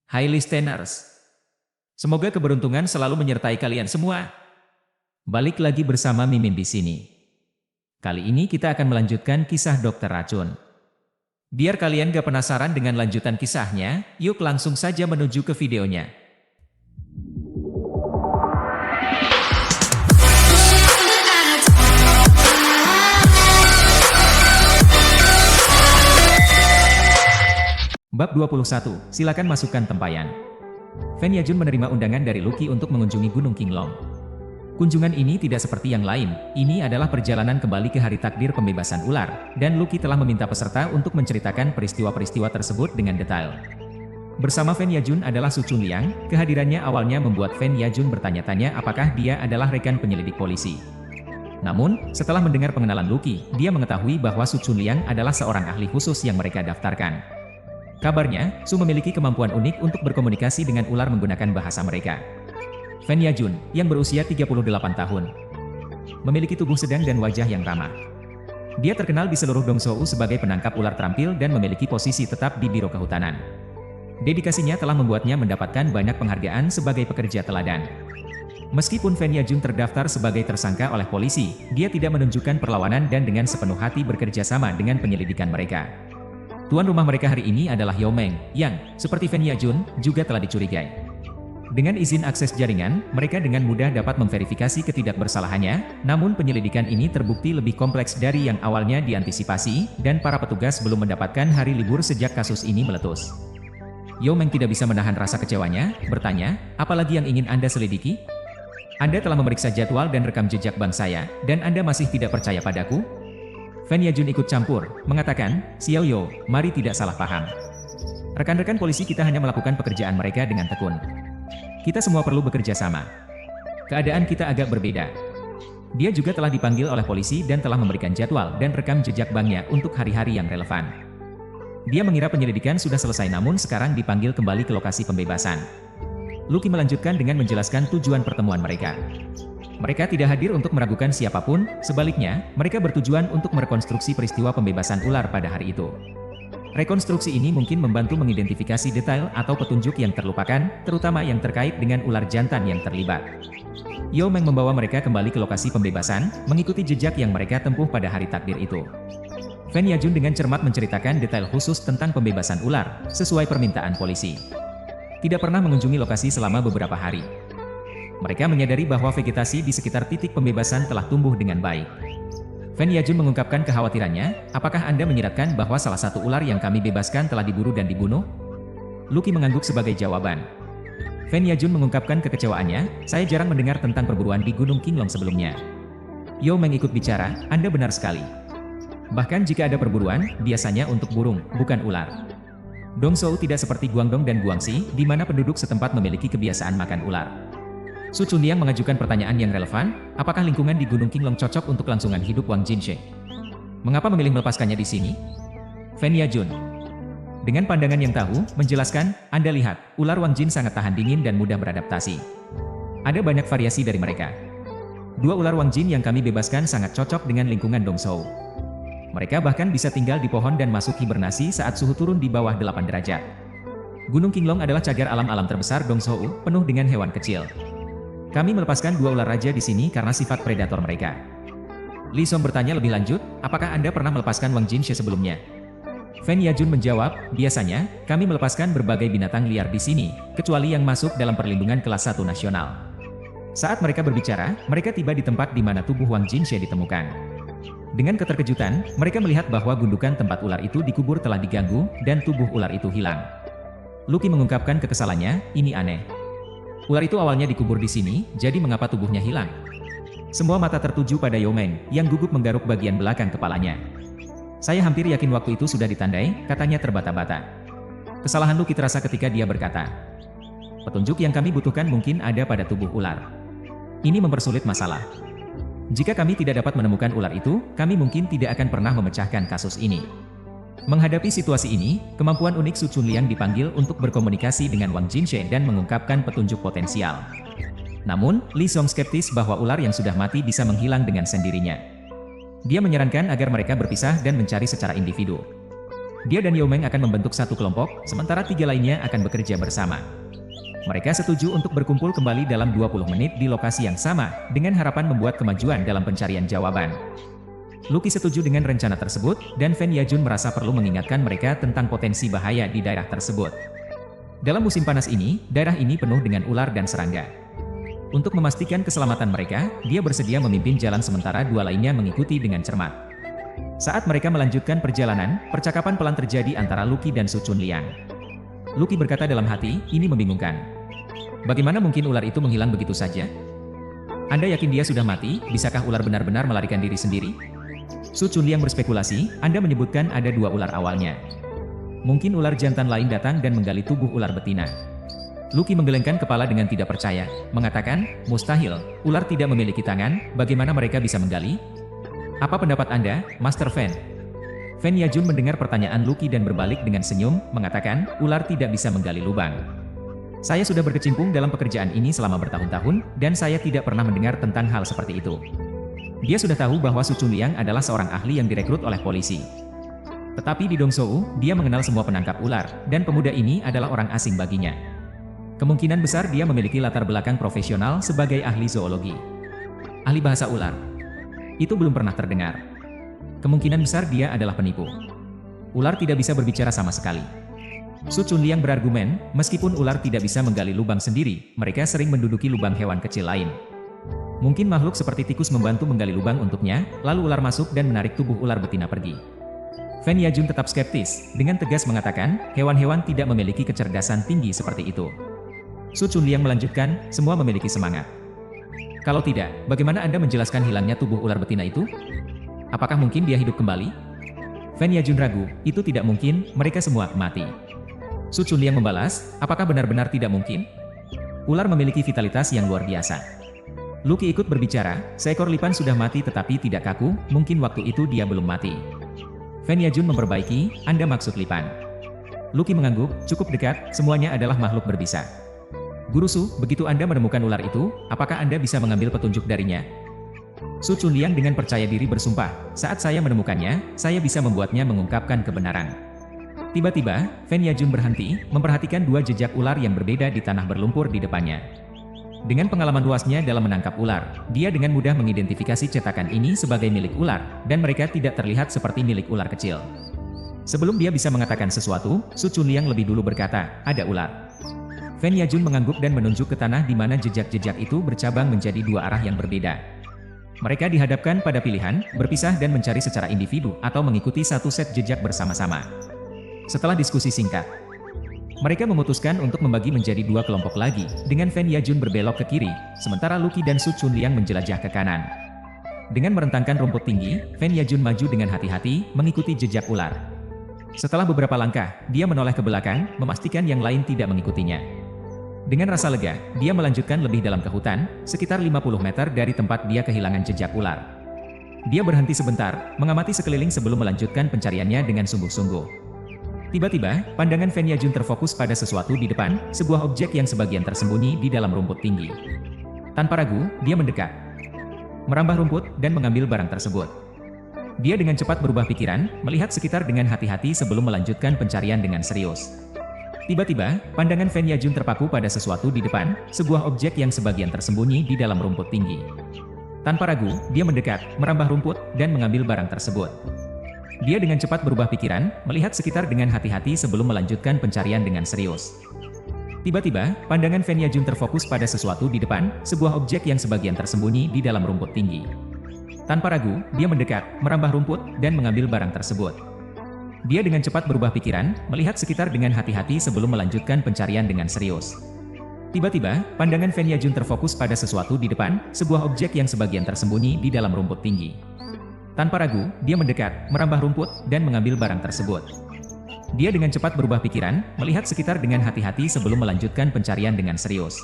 Hai listeners, semoga keberuntungan selalu menyertai kalian semua. Balik lagi bersama Mimin di sini. Kali ini kita akan melanjutkan kisah Dokter Racun. Biar kalian gak penasaran dengan lanjutan kisahnya, yuk langsung saja menuju ke videonya. Bab 21, silakan masukkan tempayan. Fen Yajun menerima undangan dari Lucky untuk mengunjungi Gunung Qinglong. Kunjungan ini tidak seperti yang lain, ini adalah perjalanan kembali ke hari takdir pembebasan ular, dan Lucky telah meminta peserta untuk menceritakan peristiwa-peristiwa tersebut dengan detail. Bersama Fen Yajun adalah Su Chunliang, kehadirannya awalnya membuat Fen Yajun bertanya-tanya apakah dia adalah rekan penyelidik polisi. Namun, setelah mendengar pengenalan Lucky, dia mengetahui bahwa Su Chunliang adalah seorang ahli khusus yang mereka daftarkan. Kabarnya, Su memiliki kemampuan unik untuk berkomunikasi dengan ular menggunakan bahasa mereka. Fen Yajun, yang berusia 38 tahun, memiliki tubuh sedang dan wajah yang ramah. Dia terkenal di seluruh Dongzhou sebagai penangkap ular terampil dan memiliki posisi tetap di Biro Kehutanan. Dedikasinya telah membuatnya mendapatkan banyak penghargaan sebagai pekerja teladan. Meskipun Fen Yajun terdaftar sebagai tersangka oleh polisi, dia tidak menunjukkan perlawanan dan dengan sepenuh hati bekerja sama dengan penyelidikan mereka. Tuan rumah mereka hari ini adalah Yao Meng, yang, seperti Fen Yajun, juga telah dicurigai. Dengan izin akses jaringan, mereka dengan mudah dapat memverifikasi ketidakbersalahannya, namun penyelidikan ini terbukti lebih kompleks dari yang awalnya diantisipasi, dan para petugas belum mendapatkan hari libur sejak kasus ini meletus. Yao Meng tidak bisa menahan rasa kecewanya, bertanya, apalagi yang ingin Anda selidiki? Anda telah memeriksa jadwal dan rekam jejak bank saya, dan Anda masih tidak percaya padaku? Fen Yajun ikut campur, mengatakan, Xiao Yo, mari tidak salah paham. Rekan-rekan polisi kita hanya melakukan pekerjaan mereka dengan tekun. Kita semua perlu bekerja sama. Keadaan kita agak berbeda. Dia juga telah dipanggil oleh polisi dan telah memberikan jadwal dan rekam jejak banknya untuk hari-hari yang relevan. Dia mengira penyelidikan sudah selesai namun sekarang dipanggil kembali ke lokasi pembebasan. Lucky melanjutkan dengan menjelaskan tujuan pertemuan mereka. Mereka tidak hadir untuk meragukan siapapun, sebaliknya, mereka bertujuan untuk merekonstruksi peristiwa pembebasan ular pada hari itu. Rekonstruksi ini mungkin membantu mengidentifikasi detail atau petunjuk yang terlupakan, terutama yang terkait dengan ular jantan yang terlibat. Yao Meng membawa mereka kembali ke lokasi pembebasan, mengikuti jejak yang mereka tempuh pada hari takdir itu. Fen Yajun dengan cermat menceritakan detail khusus tentang pembebasan ular, sesuai permintaan polisi. Tidak pernah mengunjungi lokasi selama beberapa hari. Mereka menyadari bahwa vegetasi di sekitar titik pembebasan telah tumbuh dengan baik. Fen Yajun mengungkapkan kekhawatirannya, apakah Anda menyiratkan bahwa salah satu ular yang kami bebaskan telah diburu dan dibunuh? Lucky mengangguk sebagai jawaban. Fen Yajun mengungkapkan kekecewaannya, saya jarang mendengar tentang perburuan di Gunung Qinglong sebelumnya. Yao Meng ikut bicara, Anda benar sekali. Bahkan jika ada perburuan, biasanya untuk burung, bukan ular. Dongzhou tidak seperti Guangdong dan Guangxi, di mana penduduk setempat memiliki kebiasaan makan ular. Su Chunliang mengajukan pertanyaan yang relevan, apakah lingkungan di Gunung Qinglong cocok untuk langsungan hidup Wang Jinshi? Mengapa memilih melepaskannya di sini? Fen Yajun, dengan pandangan yang tahu, menjelaskan, Anda lihat, ular Wang Jin sangat tahan dingin dan mudah beradaptasi. Ada banyak variasi dari mereka. Dua ular Wang Jin yang kami bebaskan sangat cocok dengan lingkungan Dongzhou. Mereka bahkan bisa tinggal di pohon dan masuk hibernasi saat suhu turun di bawah 8 derajat. Gunung Qinglong adalah cagar alam-alam terbesar Dongzhou, penuh dengan hewan kecil. Kami melepaskan dua ular raja di sini karena sifat predator mereka. Li Song bertanya lebih lanjut, apakah Anda pernah melepaskan Wang Jinshi sebelumnya? Fen Yajun menjawab, biasanya, kami melepaskan berbagai binatang liar di sini, kecuali yang masuk dalam perlindungan kelas 1 nasional. Saat mereka berbicara, mereka tiba di tempat di mana tubuh Wang Jinshi ditemukan. Dengan keterkejutan, mereka melihat bahwa gundukan tempat ular itu dikubur telah diganggu, dan tubuh ular itu hilang. Lucky mengungkapkan kekesalannya, ini aneh. Ular itu awalnya dikubur di sini, jadi mengapa tubuhnya hilang? Semua mata tertuju pada Yao Meng, yang gugup menggaruk bagian belakang kepalanya. Saya hampir yakin waktu itu sudah ditandai, katanya terbata-bata. Kesalahan Lucky terasa ketika dia berkata, petunjuk yang kami butuhkan mungkin ada pada tubuh ular. Ini mempersulit masalah. Jika kami tidak dapat menemukan ular itu, kami mungkin tidak akan pernah memecahkan kasus ini. Menghadapi situasi ini, kemampuan unik Su Chunliang dipanggil untuk berkomunikasi dengan Wang Jinshi dan mengungkapkan petunjuk potensial. Namun, Li Song skeptis bahwa ular yang sudah mati bisa menghilang dengan sendirinya. Dia menyarankan agar mereka berpisah dan mencari secara individu. Dia dan Yao Meng akan membentuk satu kelompok, sementara 3 lainnya akan bekerja bersama. Mereka setuju untuk berkumpul kembali dalam 20 menit di lokasi yang sama, dengan harapan membuat kemajuan dalam pencarian jawaban. Lucky setuju dengan rencana tersebut, dan Fen Yajun merasa perlu mengingatkan mereka tentang potensi bahaya di daerah tersebut. Dalam musim panas ini, daerah ini penuh dengan ular dan serangga. Untuk memastikan keselamatan mereka, dia bersedia memimpin jalan sementara 2 lainnya mengikuti dengan cermat. Saat mereka melanjutkan perjalanan, percakapan pelan terjadi antara Lucky dan Su Chunliang. Lucky berkata dalam hati, ini membingungkan. Bagaimana mungkin ular itu menghilang begitu saja? Anda yakin dia sudah mati? Bisakah ular benar-benar melarikan diri sendiri? Su Chunliang berspekulasi, Anda menyebutkan ada 2 ular awalnya. Mungkin ular jantan lain datang dan menggali tubuh ular betina. Lucky menggelengkan kepala dengan tidak percaya, mengatakan, mustahil, ular tidak memiliki tangan, bagaimana mereka bisa menggali? Apa pendapat Anda, Master Fen? Fen Yajun mendengar pertanyaan Lucky dan berbalik dengan senyum, mengatakan, ular tidak bisa menggali lubang. Saya sudah berkecimpung dalam pekerjaan ini selama bertahun-tahun, dan saya tidak pernah mendengar tentang hal seperti itu. Dia sudah tahu bahwa Su Chunliang adalah seorang ahli yang direkrut oleh polisi. Tetapi di Dongzhou, dia mengenal semua penangkap ular, dan pemuda ini adalah orang asing baginya. Kemungkinan besar dia memiliki latar belakang profesional sebagai ahli zoologi. Ahli bahasa ular. Itu belum pernah terdengar. Kemungkinan besar dia adalah penipu. Ular tidak bisa berbicara sama sekali. Su Chunliang berargumen, meskipun ular tidak bisa menggali lubang sendiri, mereka sering menduduki lubang hewan kecil lain. Mungkin makhluk seperti tikus membantu menggali lubang untuknya, lalu ular masuk dan menarik tubuh ular betina pergi. Fen Yajun tetap skeptis, dengan tegas mengatakan, hewan-hewan tidak memiliki kecerdasan tinggi seperti itu. Su Chunliang melanjutkan, semua memiliki semangat. Kalau tidak, bagaimana Anda menjelaskan hilangnya tubuh ular betina itu? Apakah mungkin dia hidup kembali? Fen Yajun ragu, itu tidak mungkin, mereka semua mati. Su Chunliang membalas, apakah benar-benar tidak mungkin? Ular memiliki vitalitas yang luar biasa. Lucky ikut berbicara, seekor lipan sudah mati tetapi tidak kaku, mungkin waktu itu dia belum mati. Fen Yajun memperbaiki, Anda maksud lipan. Lucky mengangguk, cukup dekat, semuanya adalah makhluk berbisa. Guru Su, begitu Anda menemukan ular itu, apakah Anda bisa mengambil petunjuk darinya? Su Chunliang dengan percaya diri bersumpah, saat saya menemukannya, saya bisa membuatnya mengungkapkan kebenaran. Tiba-tiba, Fen Yajun berhenti, memperhatikan 2 jejak ular yang berbeda di tanah berlumpur di depannya. Dengan pengalaman luasnya dalam menangkap ular, dia dengan mudah mengidentifikasi cetakan ini sebagai milik ular, dan mereka tidak terlihat seperti milik ular kecil. Sebelum dia bisa mengatakan sesuatu, Su Chunliang lebih dulu berkata, ada ular. Fen Yajun mengangguk dan menunjuk ke tanah di mana jejak-jejak itu bercabang menjadi 2 arah yang berbeda. Mereka dihadapkan pada pilihan, berpisah dan mencari secara individu, atau mengikuti satu set jejak bersama-sama. Setelah diskusi singkat, mereka memutuskan untuk membagi menjadi 2 kelompok lagi, dengan Fen Yajun berbelok ke kiri, sementara Lucky dan Su Chunliang menjelajah ke kanan. Dengan merentangkan rumput tinggi, Fen Yajun maju dengan hati-hati, mengikuti jejak ular. Setelah beberapa langkah, dia menoleh ke belakang, memastikan yang lain tidak mengikutinya. Dengan rasa lega, dia melanjutkan lebih dalam ke hutan, sekitar 50 meter dari tempat dia kehilangan jejak ular. Dia berhenti sebentar, mengamati sekeliling sebelum melanjutkan pencariannya dengan sungguh-sungguh. Tiba-tiba, pandangan Fen Yajun terfokus pada sesuatu di depan, sebuah objek yang sebagian tersembunyi di dalam rumput tinggi. Tanpa ragu, dia mendekat, merambah rumput, dan mengambil barang tersebut. Dia dengan cepat berubah pikiran, melihat sekitar dengan hati-hati sebelum melanjutkan pencarian dengan serius. Tiba-tiba, pandangan Fen Yajun terpaku pada sesuatu di depan, sebuah objek yang sebagian tersembunyi di dalam rumput tinggi. Tanpa ragu, dia mendekat, merambah rumput, dan mengambil barang tersebut. Dia dengan cepat berubah pikiran, melihat sekitar dengan hati-hati sebelum melanjutkan pencarian dengan serius. Tiba-tiba, pandangan Fen Yajun terfokus pada sesuatu di depan, sebuah objek yang sebagian tersembunyi di dalam rumput tinggi. Tanpa ragu, dia mendekat, merambah rumput, dan mengambil barang tersebut. Dia dengan cepat berubah pikiran, melihat sekitar dengan hati-hati sebelum melanjutkan pencarian dengan serius. Tiba-tiba, pandangan Fen Yajun terfokus pada sesuatu di depan, sebuah objek yang sebagian tersembunyi di dalam rumput tinggi. Tanpa ragu, dia mendekat, merambah rumput, dan mengambil barang tersebut. Dia dengan cepat berubah pikiran, melihat sekitar dengan hati-hati sebelum melanjutkan pencarian dengan serius.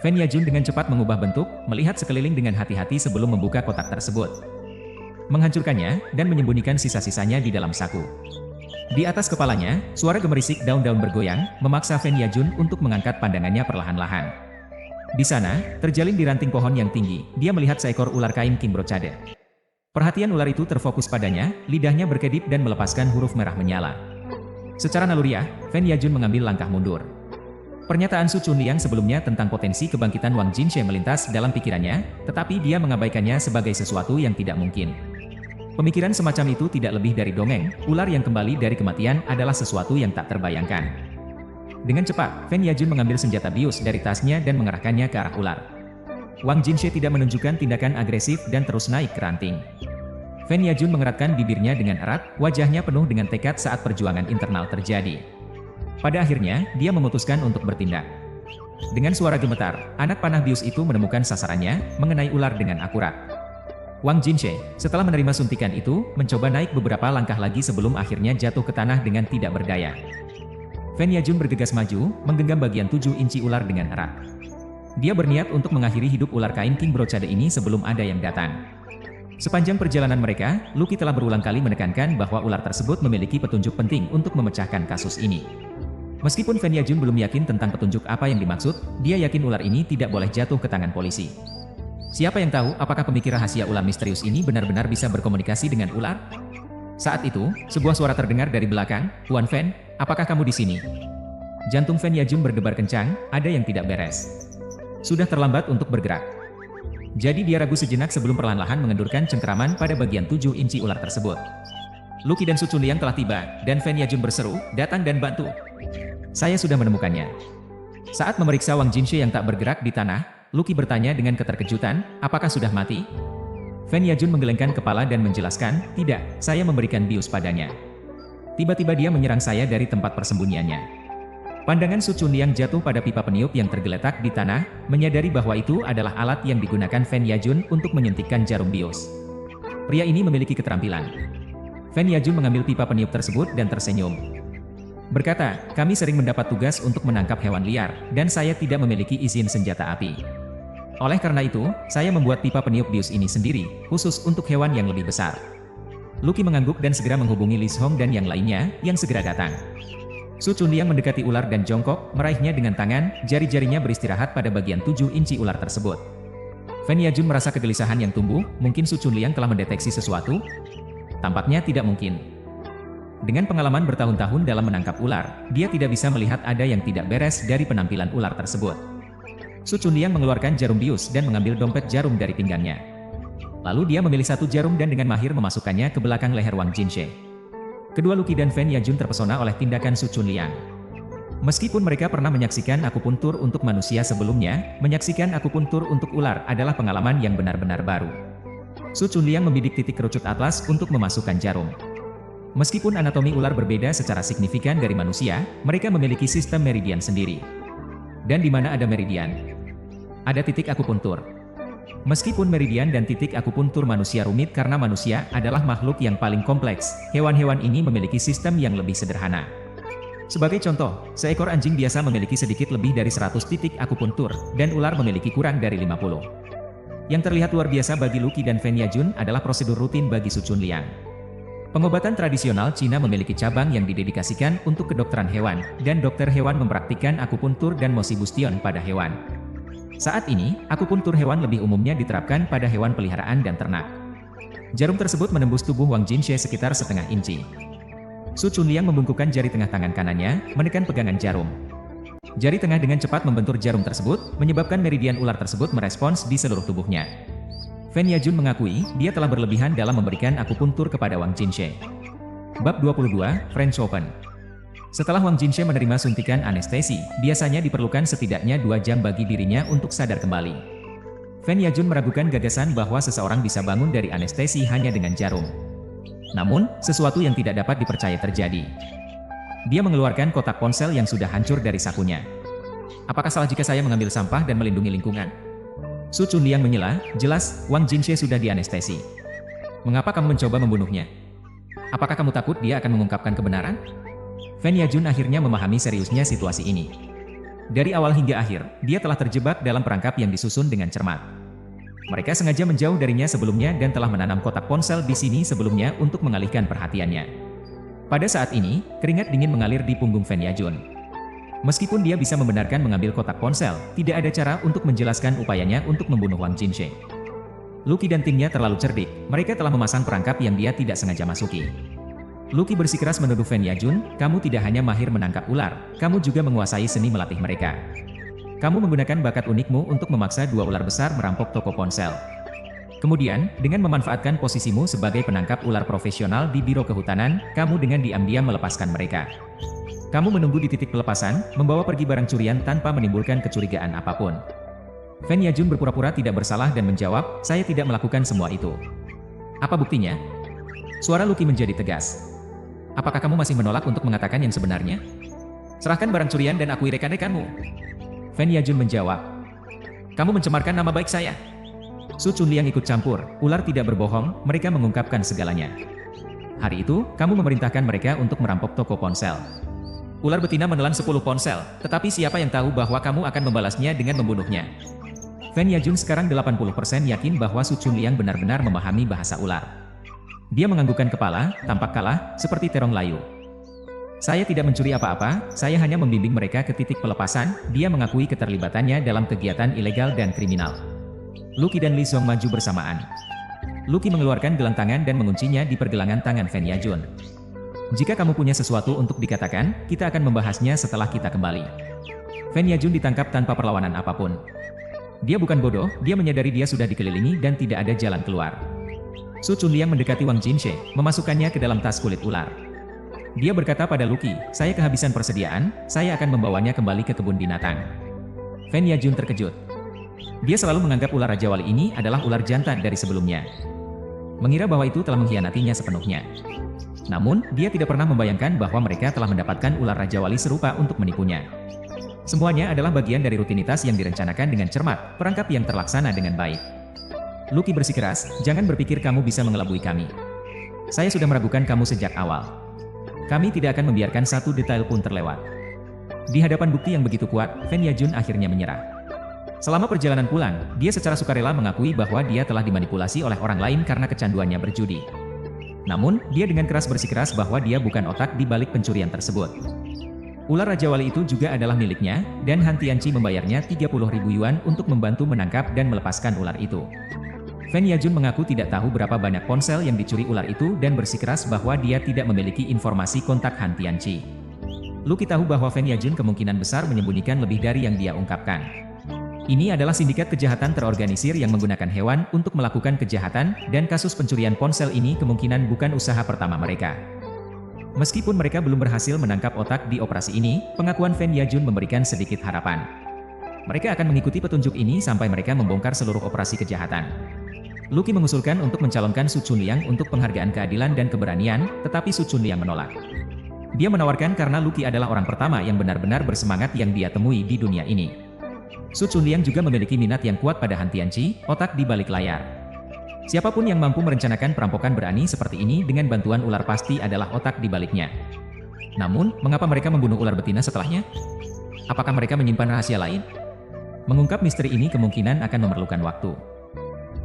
Fen Yajun dengan cepat mengubah bentuk, melihat sekeliling dengan hati-hati sebelum membuka kotak tersebut, menghancurkannya, dan menyembunyikan sisa-sisanya di dalam saku. Di atas kepalanya, suara gemerisik daun-daun bergoyang, memaksa Fen Yajun untuk mengangkat pandangannya perlahan-lahan. Di sana, terjalin di ranting pohon yang tinggi, dia melihat seekor ular kain Kimbrocade. Perhatian ular itu terfokus padanya, lidahnya berkedip dan melepaskan huruf merah menyala. Secara naluriah, Fen Yajun mengambil langkah mundur. Pernyataan Su Chunliang sebelumnya tentang potensi kebangkitan Wang Jinshe melintas dalam pikirannya, tetapi dia mengabaikannya sebagai sesuatu yang tidak mungkin. Pemikiran semacam itu tidak lebih dari dongeng, ular yang kembali dari kematian adalah sesuatu yang tak terbayangkan. Dengan cepat, Fen Yajun mengambil senjata bius dari tasnya dan mengarahkannya ke arah ular. Wang Jinshe tidak menunjukkan tindakan agresif dan terus naik ke ranting. Fen Yajun mengeratkan bibirnya dengan erat, wajahnya penuh dengan tekad saat perjuangan internal terjadi. Pada akhirnya, dia memutuskan untuk bertindak. Dengan suara gemetar, anak panah bius itu menemukan sasarannya, mengenai ular dengan akurat. Wang Jinshe, setelah menerima suntikan itu, mencoba naik beberapa langkah lagi sebelum akhirnya jatuh ke tanah dengan tidak berdaya. Fen Yajun bergegas maju, menggenggam bagian 7 inci ular dengan erat. Dia berniat untuk mengakhiri hidup ular kain King Brocade ini sebelum ada yang datang. Sepanjang perjalanan mereka, Lucky telah berulang kali menekankan bahwa ular tersebut memiliki petunjuk penting untuk memecahkan kasus ini. Meskipun Fen Yajun belum yakin tentang petunjuk apa yang dimaksud, dia yakin ular ini tidak boleh jatuh ke tangan polisi. Siapa yang tahu apakah pemikir rahasia ular misterius ini benar-benar bisa berkomunikasi dengan ular? Saat itu, sebuah suara terdengar dari belakang, "Tuan Fen, apakah kamu di sini?" Jantung Fen Yajun berdebar kencang, ada yang tidak beres. Sudah terlambat untuk bergerak. Jadi dia ragu sejenak sebelum perlahan-lahan mengendurkan cengkeraman pada bagian 7 inci ular tersebut. Lucky dan Su Chunliang telah tiba, dan Fen Yajun berseru, "Datang dan bantu. Saya sudah menemukannya." Saat memeriksa Wang Jinshe yang tak bergerak di tanah, Lucky bertanya dengan keterkejutan, "Apakah sudah mati?" Fen Yajun menggelengkan kepala dan menjelaskan, "Tidak, saya memberikan bius padanya. Tiba-tiba dia menyerang saya dari tempat persembunyiannya." Pandangan Su Chunliang jatuh pada pipa peniup yang tergeletak di tanah, menyadari bahwa itu adalah alat yang digunakan Fen Yajun untuk menyuntikkan jarum bius. Pria ini memiliki keterampilan. Fen Yajun mengambil pipa peniup tersebut dan tersenyum. Berkata, "Kami sering mendapat tugas untuk menangkap hewan liar, dan saya tidak memiliki izin senjata api. Oleh karena itu, saya membuat pipa peniup bius ini sendiri, khusus untuk hewan yang lebih besar." Lucky mengangguk dan segera menghubungi Li Hong dan yang lainnya, yang segera datang. Su Chunliang mendekati ular dan jongkok, meraihnya dengan tangan, jari-jarinya beristirahat pada bagian 7 inci ular tersebut. Fen Yajun merasa kegelisahan yang tumbuh, mungkin Su Chunliang telah mendeteksi sesuatu? Tampaknya tidak mungkin. Dengan pengalaman bertahun-tahun dalam menangkap ular, dia tidak bisa melihat ada yang tidak beres dari penampilan ular tersebut. Su Chunliang mengeluarkan jarum bius dan mengambil dompet jarum dari pinggangnya. Lalu dia memilih satu jarum dan dengan mahir memasukkannya ke belakang leher Wang Jinshe. Kedua Lucky dan Fen Yajun terpesona oleh tindakan Su Chunliang. Meskipun mereka pernah menyaksikan akupuntur untuk manusia sebelumnya, menyaksikan akupuntur untuk ular adalah pengalaman yang benar-benar baru. Su Chunliang membidik titik kerucut atlas untuk memasukkan jarum. Meskipun anatomi ular berbeda secara signifikan dari manusia, mereka memiliki sistem meridian sendiri. Dan di mana ada meridian, ada titik akupuntur. Meskipun meridian dan titik akupuntur manusia rumit karena manusia adalah makhluk yang paling kompleks, hewan-hewan ini memiliki sistem yang lebih sederhana. Sebagai contoh, seekor anjing biasa memiliki sedikit lebih dari 100 titik akupuntur, dan ular memiliki kurang dari 50. Yang terlihat luar biasa bagi Lucky dan Fen Yajun adalah prosedur rutin bagi Su Chunliang. Pengobatan tradisional Cina memiliki cabang yang didedikasikan untuk kedokteran hewan, dan dokter hewan mempraktikkan akupuntur dan mosibustion pada hewan. Saat ini, akupuntur hewan lebih umumnya diterapkan pada hewan peliharaan dan ternak. Jarum tersebut menembus tubuh Wang Jinshe sekitar setengah inci. Su Chunliang membungkukkan jari tengah tangan kanannya, menekan pegangan jarum. Jari tengah dengan cepat membentur jarum tersebut, menyebabkan meridian ular tersebut merespons di seluruh tubuhnya. Fen Yajun mengakui, dia telah berlebihan dalam memberikan akupuntur kepada Wang Jinshe. Bab 22, French Open. Setelah Wang Jinshe menerima suntikan anestesi, biasanya diperlukan setidaknya 2 jam bagi dirinya untuk sadar kembali. Fen Yajun meragukan gagasan bahwa seseorang bisa bangun dari anestesi hanya dengan jarum. Namun, sesuatu yang tidak dapat dipercaya terjadi. Dia mengeluarkan kotak ponsel yang sudah hancur dari sakunya. "Apakah salah jika saya mengambil sampah dan melindungi lingkungan?" Su Chunliang menyela, "Jelas, Wang Jinshe sudah dianestesi. Mengapa kamu mencoba membunuhnya? Apakah kamu takut dia akan mengungkapkan kebenaran?" Fen Yajun akhirnya memahami seriusnya situasi ini. Dari awal hingga akhir, dia telah terjebak dalam perangkap yang disusun dengan cermat. Mereka sengaja menjauh darinya sebelumnya dan telah menanam kotak ponsel di sini sebelumnya untuk mengalihkan perhatiannya. Pada saat ini, keringat dingin mengalir di punggung Fen Yajun. Meskipun dia bisa membenarkan mengambil kotak ponsel, tidak ada cara untuk menjelaskan upayanya untuk membunuh Wang Jinshe. Lucky dan timnya terlalu cerdik, mereka telah memasang perangkap yang dia tidak sengaja masuki. Lucky bersikeras menuduh Fen Yajun, kamu tidak hanya mahir menangkap ular, kamu juga menguasai seni melatih mereka. Kamu menggunakan bakat unikmu untuk memaksa dua ular besar merampok toko ponsel. Kemudian, dengan memanfaatkan posisimu sebagai penangkap ular profesional di Biro Kehutanan, kamu dengan diam-diam melepaskan mereka. Kamu menunggu di titik pelepasan, membawa pergi barang curian tanpa menimbulkan kecurigaan apapun. Fen Yajun berpura-pura tidak bersalah dan menjawab, saya tidak melakukan semua itu. Apa buktinya? Suara Lucky menjadi tegas. Apakah kamu masih menolak untuk mengatakan yang sebenarnya? Serahkan barang curian dan akui rekan-rekanmu. Fen Yajun menjawab. Kamu mencemarkan nama baik saya. Su Chunliang ikut campur, ular tidak berbohong, mereka mengungkapkan segalanya. Hari itu, kamu memerintahkan mereka untuk merampok toko ponsel. Ular betina menelan 10 ponsel, tetapi siapa yang tahu bahwa kamu akan membalasnya dengan membunuhnya? Fen Yajun sekarang 80% yakin bahwa Su Chunliang benar-benar memahami bahasa ular. Dia menganggukkan kepala, tampak kalah, seperti terong layu. Saya tidak mencuri apa-apa, saya hanya membimbing mereka ke titik pelepasan, dia mengakui keterlibatannya dalam kegiatan ilegal dan kriminal. Lucky dan Li Zong maju bersamaan. Lucky mengeluarkan gelang tangan dan menguncinya di pergelangan tangan Fen Yajun. Jika kamu punya sesuatu untuk dikatakan, kita akan membahasnya setelah kita kembali. Fen Yajun ditangkap tanpa perlawanan apapun. Dia bukan bodoh, dia menyadari dia sudah dikelilingi dan tidak ada jalan keluar. Su Chunliang mendekati Wang Jinshe, memasukkannya ke dalam tas kulit ular. Dia berkata pada Lucky, saya kehabisan persediaan, saya akan membawanya kembali ke kebun binatang. Fen Yajun terkejut. Dia selalu menganggap ular Raja Wali ini adalah ular jantan dari sebelumnya. Mengira bahwa itu telah mengkhianatinya sepenuhnya. Namun, dia tidak pernah membayangkan bahwa mereka telah mendapatkan ular Raja Wali serupa untuk menipunya. Semuanya adalah bagian dari rutinitas yang direncanakan dengan cermat, perangkap yang terlaksana dengan baik. Lucky bersikeras, jangan berpikir kamu bisa mengelabui kami. Saya sudah meragukan kamu sejak awal. Kami tidak akan membiarkan satu detail pun terlewat. Di hadapan bukti yang begitu kuat, Fen Yajun akhirnya menyerah. Selama perjalanan pulang, dia secara sukarela mengakui bahwa dia telah dimanipulasi oleh orang lain karena kecanduannya berjudi. Namun, dia dengan keras bersikeras bahwa dia bukan otak di balik pencurian tersebut. Ular Raja Wali itu juga adalah miliknya, dan Han Tianqi membayarnya 30.000 yuan untuk membantu menangkap dan melepaskan ular itu. Fen Yajun mengaku tidak tahu berapa banyak ponsel yang dicuri ular itu dan bersikeras bahwa dia tidak memiliki informasi kontak Han Tianqi. Lucky tahu bahwa Fen Yajun kemungkinan besar menyembunyikan lebih dari yang dia ungkapkan. Ini adalah sindikat kejahatan terorganisir yang menggunakan hewan untuk melakukan kejahatan, dan kasus pencurian ponsel ini kemungkinan bukan usaha pertama mereka. Meskipun mereka belum berhasil menangkap otak di operasi ini, pengakuan Fen Yajun memberikan sedikit harapan. Mereka akan mengikuti petunjuk ini sampai mereka membongkar seluruh operasi kejahatan. Lucky mengusulkan untuk mencalonkan Su Chunliang untuk penghargaan keadilan dan keberanian, tetapi Su Chunliang menolak. Dia menawarkan karena Lucky adalah orang pertama yang benar-benar bersemangat yang dia temui di dunia ini. Su Chunliang juga memiliki minat yang kuat pada Han Tianqi, otak di balik layar. Siapapun yang mampu merencanakan perampokan berani seperti ini dengan bantuan ular pasti adalah otak di baliknya. Namun, mengapa mereka membunuh ular betina setelahnya? Apakah mereka menyimpan rahasia lain? Mengungkap misteri ini kemungkinan akan memerlukan waktu.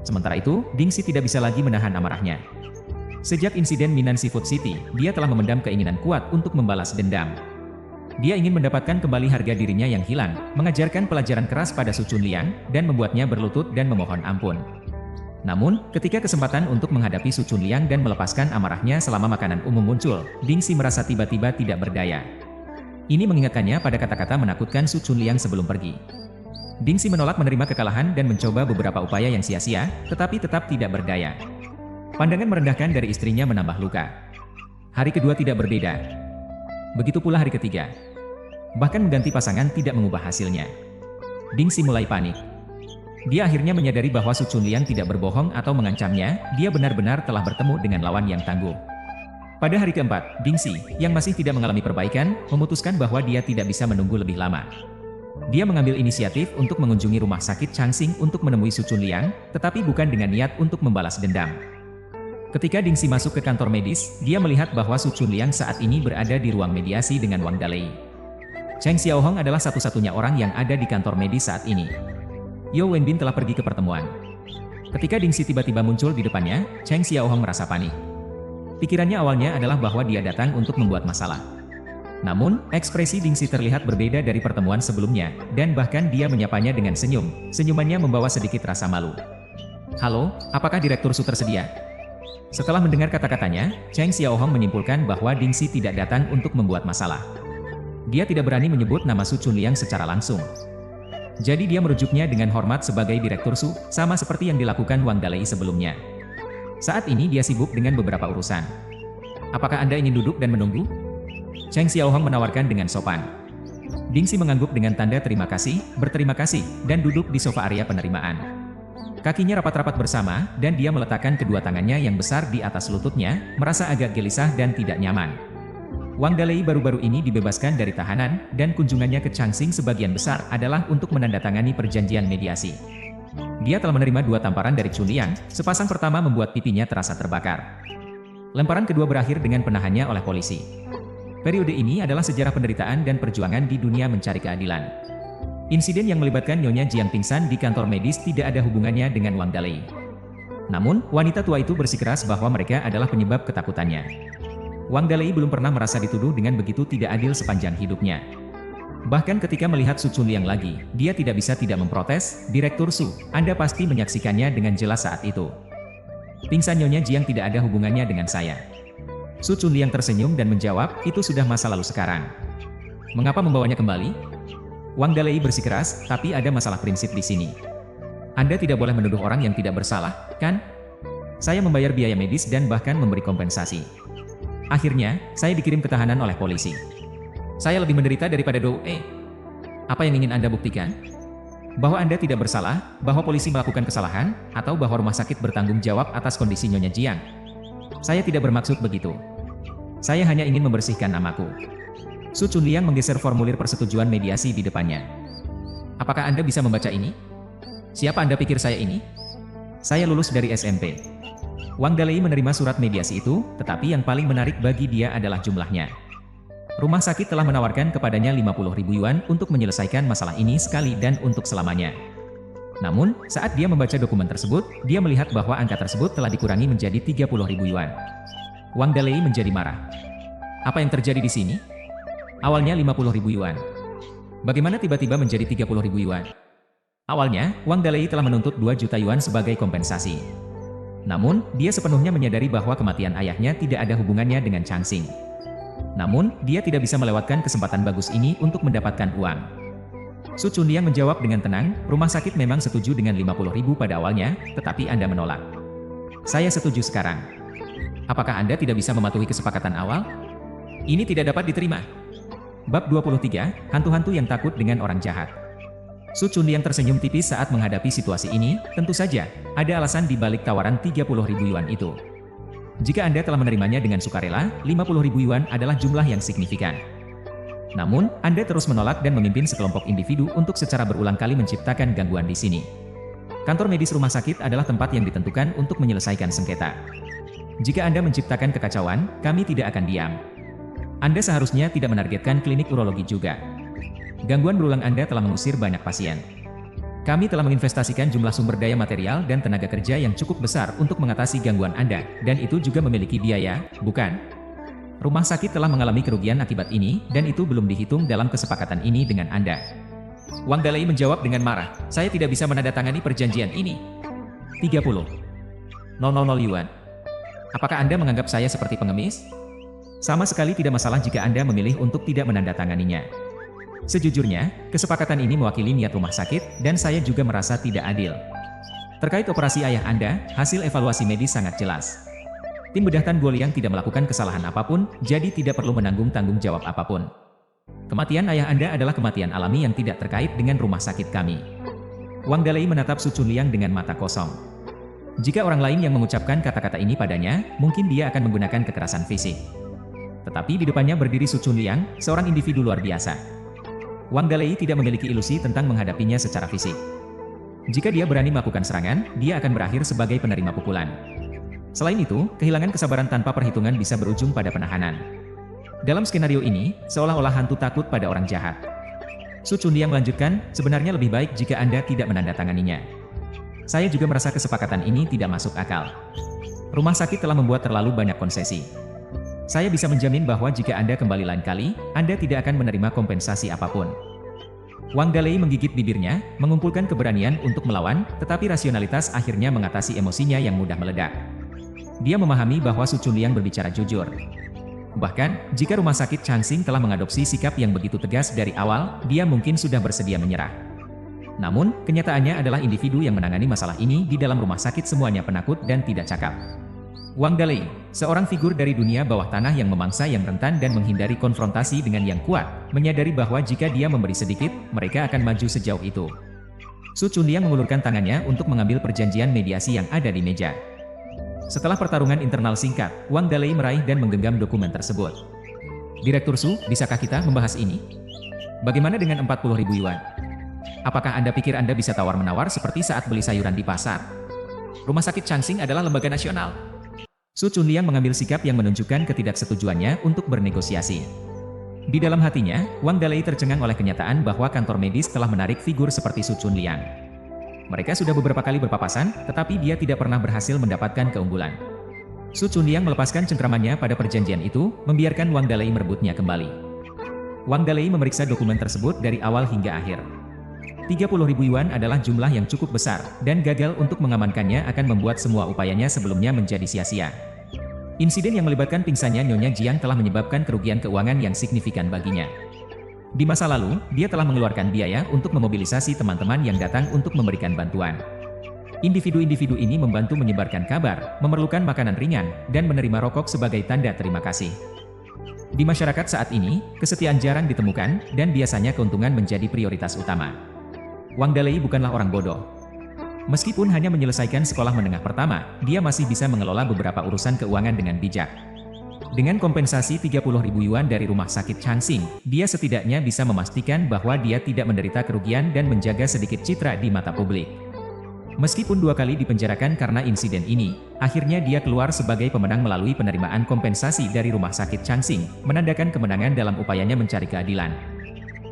Sementara itu, Dingxi tidak bisa lagi menahan amarahnya. Sejak insiden Minan Seafood City, dia telah memendam keinginan kuat untuk membalas dendam. Dia ingin mendapatkan kembali harga dirinya yang hilang, mengajarkan pelajaran keras pada Su Chunliang, dan membuatnya berlutut dan memohon ampun. Namun, ketika kesempatan untuk menghadapi Su Chunliang dan melepaskan amarahnya selama makanan umum muncul, Dingxi merasa tiba-tiba tidak berdaya. Ini mengingatkannya pada kata-kata menakutkan Su Chunliang sebelum pergi. Dingxi menolak menerima kekalahan dan mencoba beberapa upaya yang sia-sia, tetapi tetap tidak berdaya. Pandangan merendahkan dari istrinya menambah luka. Hari kedua tidak berbeda. Begitu pula hari ketiga. Bahkan mengganti pasangan tidak mengubah hasilnya. Dingxi mulai panik. Dia akhirnya menyadari bahwa Su Chunliang tidak berbohong atau mengancamnya, dia benar-benar telah bertemu dengan lawan yang tangguh. Pada hari keempat, Dingxi, yang masih tidak mengalami perbaikan, memutuskan bahwa dia tidak bisa menunggu lebih lama. Dia mengambil inisiatif untuk mengunjungi rumah sakit Changxing untuk menemui Su Chunliang, tetapi bukan dengan niat untuk membalas dendam. Ketika Dingxi masuk ke kantor medis, dia melihat bahwa Su Chunliang saat ini berada di ruang mediasi dengan Wang Dalei. Cheng Xiaohong adalah satu-satunya orang yang ada di kantor medis saat ini. Yao Wenbin telah pergi ke pertemuan. Ketika Dingxi tiba-tiba muncul di depannya, Cheng Xiaohong merasa panik. Pikirannya awalnya adalah bahwa dia datang untuk membuat masalah. Namun, ekspresi Dingxi terlihat berbeda dari pertemuan sebelumnya, dan bahkan dia menyapanya dengan senyum. Senyumannya membawa sedikit rasa malu. "Halo, apakah Direktur Su tersedia?" Setelah mendengar kata-katanya, Cheng Xiaohong menyimpulkan bahwa Ding Xi tidak datang untuk membuat masalah. Dia tidak berani menyebut nama Su Chunliang secara langsung. Jadi dia merujuknya dengan hormat sebagai Direktur Su, sama seperti yang dilakukan Wang Dalei sebelumnya. Saat ini dia sibuk dengan beberapa urusan. Apakah Anda ingin duduk dan menunggu? Cheng Xiaohong menawarkan dengan sopan. Ding Xi mengangguk dengan tanda terima kasih, berterima kasih, dan duduk di sofa area penerimaan. Kakinya rapat-rapat bersama, dan dia meletakkan kedua tangannya yang besar di atas lututnya, merasa agak gelisah dan tidak nyaman. Wang Dalei baru-baru ini dibebaskan dari tahanan, dan kunjungannya ke Changxing sebagian besar adalah untuk menandatangani perjanjian mediasi. Dia telah menerima 2 tamparan dari Chunliang, sepasang pertama membuat pipinya terasa terbakar. Lemparan kedua berakhir dengan penahannya oleh polisi. Periode ini adalah sejarah penderitaan dan perjuangan di dunia mencari keadilan. Insiden yang melibatkan Nyonya Jiang pingsan di kantor medis tidak ada hubungannya dengan Wang Dalei. Namun, wanita tua itu bersikeras bahwa mereka adalah penyebab ketakutannya. Wang Dalei belum pernah merasa dituduh dengan begitu tidak adil sepanjang hidupnya. Bahkan ketika melihat Su Chunliang lagi, dia tidak bisa tidak memprotes, Direktur Su, Anda pasti menyaksikannya dengan jelas saat itu. Pingsan Nyonya Jiang tidak ada hubungannya dengan saya. Su Chunliang tersenyum dan menjawab, itu sudah masa lalu sekarang. Mengapa membawanya kembali? Wang Dalei bersikeras, tapi ada masalah prinsip di sini. Anda tidak boleh menuduh orang yang tidak bersalah, kan? Saya membayar biaya medis dan bahkan memberi kompensasi. Akhirnya, saya dikirim ke tahanan oleh polisi. Saya lebih menderita daripada Apa yang ingin Anda buktikan? Bahwa Anda tidak bersalah, bahwa polisi melakukan kesalahan, atau bahwa rumah sakit bertanggung jawab atas kondisi Nyonya Jiang? Saya tidak bermaksud begitu. Saya hanya ingin membersihkan namaku. Su Chunliang menggeser formulir persetujuan mediasi di depannya. Apakah Anda bisa membaca ini? Siapa Anda pikir saya ini? Saya lulus dari SMP. Wang Dalei menerima surat mediasi itu, tetapi yang paling menarik bagi dia adalah jumlahnya. Rumah sakit telah menawarkan kepadanya 50.000 yuan untuk menyelesaikan masalah ini sekali dan untuk selamanya. Namun, saat dia membaca dokumen tersebut, dia melihat bahwa angka tersebut telah dikurangi menjadi 30.000 yuan. Wang Dalei menjadi marah. Apa yang terjadi di sini? Awalnya 50.000 yuan. Bagaimana tiba-tiba menjadi 30.000 yuan? Awalnya, Wang Dalei telah menuntut 2 juta yuan sebagai kompensasi. Namun, dia sepenuhnya menyadari bahwa kematian ayahnya tidak ada hubungannya dengan Changxing. Namun, dia tidak bisa melewatkan kesempatan bagus ini untuk mendapatkan uang. Su Chunliang menjawab dengan tenang, rumah sakit memang setuju dengan 50.000 pada awalnya, tetapi Anda menolak. Saya setuju sekarang. Apakah Anda tidak bisa mematuhi kesepakatan awal? Ini tidak dapat diterima. Bab 23, Hantu-hantu yang takut dengan orang jahat. Su Chunliang tersenyum tipis saat menghadapi situasi ini, tentu saja, ada alasan di balik tawaran 30.000 yuan itu. Jika Anda telah menerimanya dengan sukarela, 50.000 yuan adalah jumlah yang signifikan. Namun, Anda terus menolak dan memimpin sekelompok individu untuk secara berulang kali menciptakan gangguan di sini. Kantor medis rumah sakit adalah tempat yang ditentukan untuk menyelesaikan sengketa. Jika Anda menciptakan kekacauan, kami tidak akan diam. Anda seharusnya tidak menargetkan klinik urologi juga. Gangguan berulang Anda telah mengusir banyak pasien. Kami telah menginvestasikan jumlah sumber daya material dan tenaga kerja yang cukup besar untuk mengatasi gangguan Anda, dan itu juga memiliki biaya, bukan? Rumah sakit telah mengalami kerugian akibat ini, dan itu belum dihitung dalam kesepakatan ini dengan Anda. Wang Dalei menjawab dengan marah, saya tidak bisa menandatangani perjanjian ini. 30.000 yuan. Apakah Anda menganggap saya seperti pengemis? Sama sekali tidak masalah jika Anda memilih untuk tidak menandatanganinya. Sejujurnya, kesepakatan ini mewakili niat rumah sakit, dan saya juga merasa tidak adil. Terkait operasi ayah Anda, hasil evaluasi medis sangat jelas. Tim bedah Tan Guoliang tidak melakukan kesalahan apapun, jadi tidak perlu menanggung tanggung jawab apapun. Kematian ayah Anda adalah kematian alami yang tidak terkait dengan rumah sakit kami. Wang Dalei menatap Su Chunliang dengan mata kosong. Jika orang lain yang mengucapkan kata-kata ini padanya, mungkin dia akan menggunakan kekerasan fisik. Tetapi di depannya berdiri Su Chunliang, seorang individu luar biasa. Wang Dalei tidak memiliki ilusi tentang menghadapinya secara fisik. Jika dia berani melakukan serangan, dia akan berakhir sebagai penerima pukulan. Selain itu, kehilangan kesabaran tanpa perhitungan bisa berujung pada penahanan. Dalam skenario ini, seolah-olah hantu takut pada orang jahat. Su Chunliang melanjutkan, sebenarnya lebih baik jika Anda tidak menandatanganinya. Saya juga merasa kesepakatan ini tidak masuk akal. Rumah sakit telah membuat terlalu banyak konsesi. Saya bisa menjamin bahwa jika Anda kembali lain kali, Anda tidak akan menerima kompensasi apapun. Wang Dalei menggigit bibirnya, mengumpulkan keberanian untuk melawan, tetapi rasionalitas akhirnya mengatasi emosinya yang mudah meledak. Dia memahami bahwa Su Chunliang berbicara jujur. Bahkan, jika rumah sakit Changsing telah mengadopsi sikap yang begitu tegas dari awal, dia mungkin sudah bersedia menyerah. Namun, kenyataannya adalah individu yang menangani masalah ini di dalam rumah sakit semuanya penakut dan tidak cakap. Wang Dalei, seorang figur dari dunia bawah tanah yang memangsa yang rentan dan menghindari konfrontasi dengan yang kuat, menyadari bahwa jika dia memberi sedikit, mereka akan maju sejauh itu. Su Chunliang mengulurkan tangannya untuk mengambil perjanjian mediasi yang ada di meja. Setelah pertarungan internal singkat, Wang Dalei meraih dan menggenggam dokumen tersebut. Direktur Su, bisakah kita membahas ini? Bagaimana dengan 40.000 yuan? Apakah Anda pikir Anda bisa tawar-menawar seperti saat beli sayuran di pasar? Rumah sakit Changsing adalah lembaga nasional. Su Chunliang mengambil sikap yang menunjukkan ketidaksetujuannya untuk bernegosiasi. Di dalam hatinya, Wang Dalei tercengang oleh kenyataan bahwa kantor medis telah menarik figur seperti Su Chunliang. Mereka sudah beberapa kali berpapasan, tetapi dia tidak pernah berhasil mendapatkan keunggulan. Su Chunliang melepaskan cengkramannya pada perjanjian itu, membiarkan Wang Dalei merebutnya kembali. Wang Dalei memeriksa dokumen tersebut dari awal hingga akhir. 30.000 yuan adalah jumlah yang cukup besar, dan gagal untuk mengamankannya akan membuat semua upayanya sebelumnya menjadi sia-sia. Insiden yang melibatkan pingsannya Nyonya Jiang telah menyebabkan kerugian keuangan yang signifikan baginya. Di masa lalu, dia telah mengeluarkan biaya untuk memobilisasi teman-teman yang datang untuk memberikan bantuan. Individu-individu ini membantu menyebarkan kabar, memerlukan makanan ringan, dan menerima rokok sebagai tanda terima kasih. Di masyarakat saat ini, kesetiaan jarang ditemukan, dan biasanya keuntungan menjadi prioritas utama. Wang Dalei bukanlah orang bodoh. Meskipun hanya menyelesaikan sekolah menengah pertama, dia masih bisa mengelola beberapa urusan keuangan dengan bijak. Dengan kompensasi 30.000 yuan dari rumah sakit Changsing, dia setidaknya bisa memastikan bahwa dia tidak menderita kerugian dan menjaga sedikit citra di mata publik. Meskipun 2 kali dipenjarakan karena insiden ini, akhirnya dia keluar sebagai pemenang melalui penerimaan kompensasi dari rumah sakit Changsing, menandakan kemenangan dalam upayanya mencari keadilan.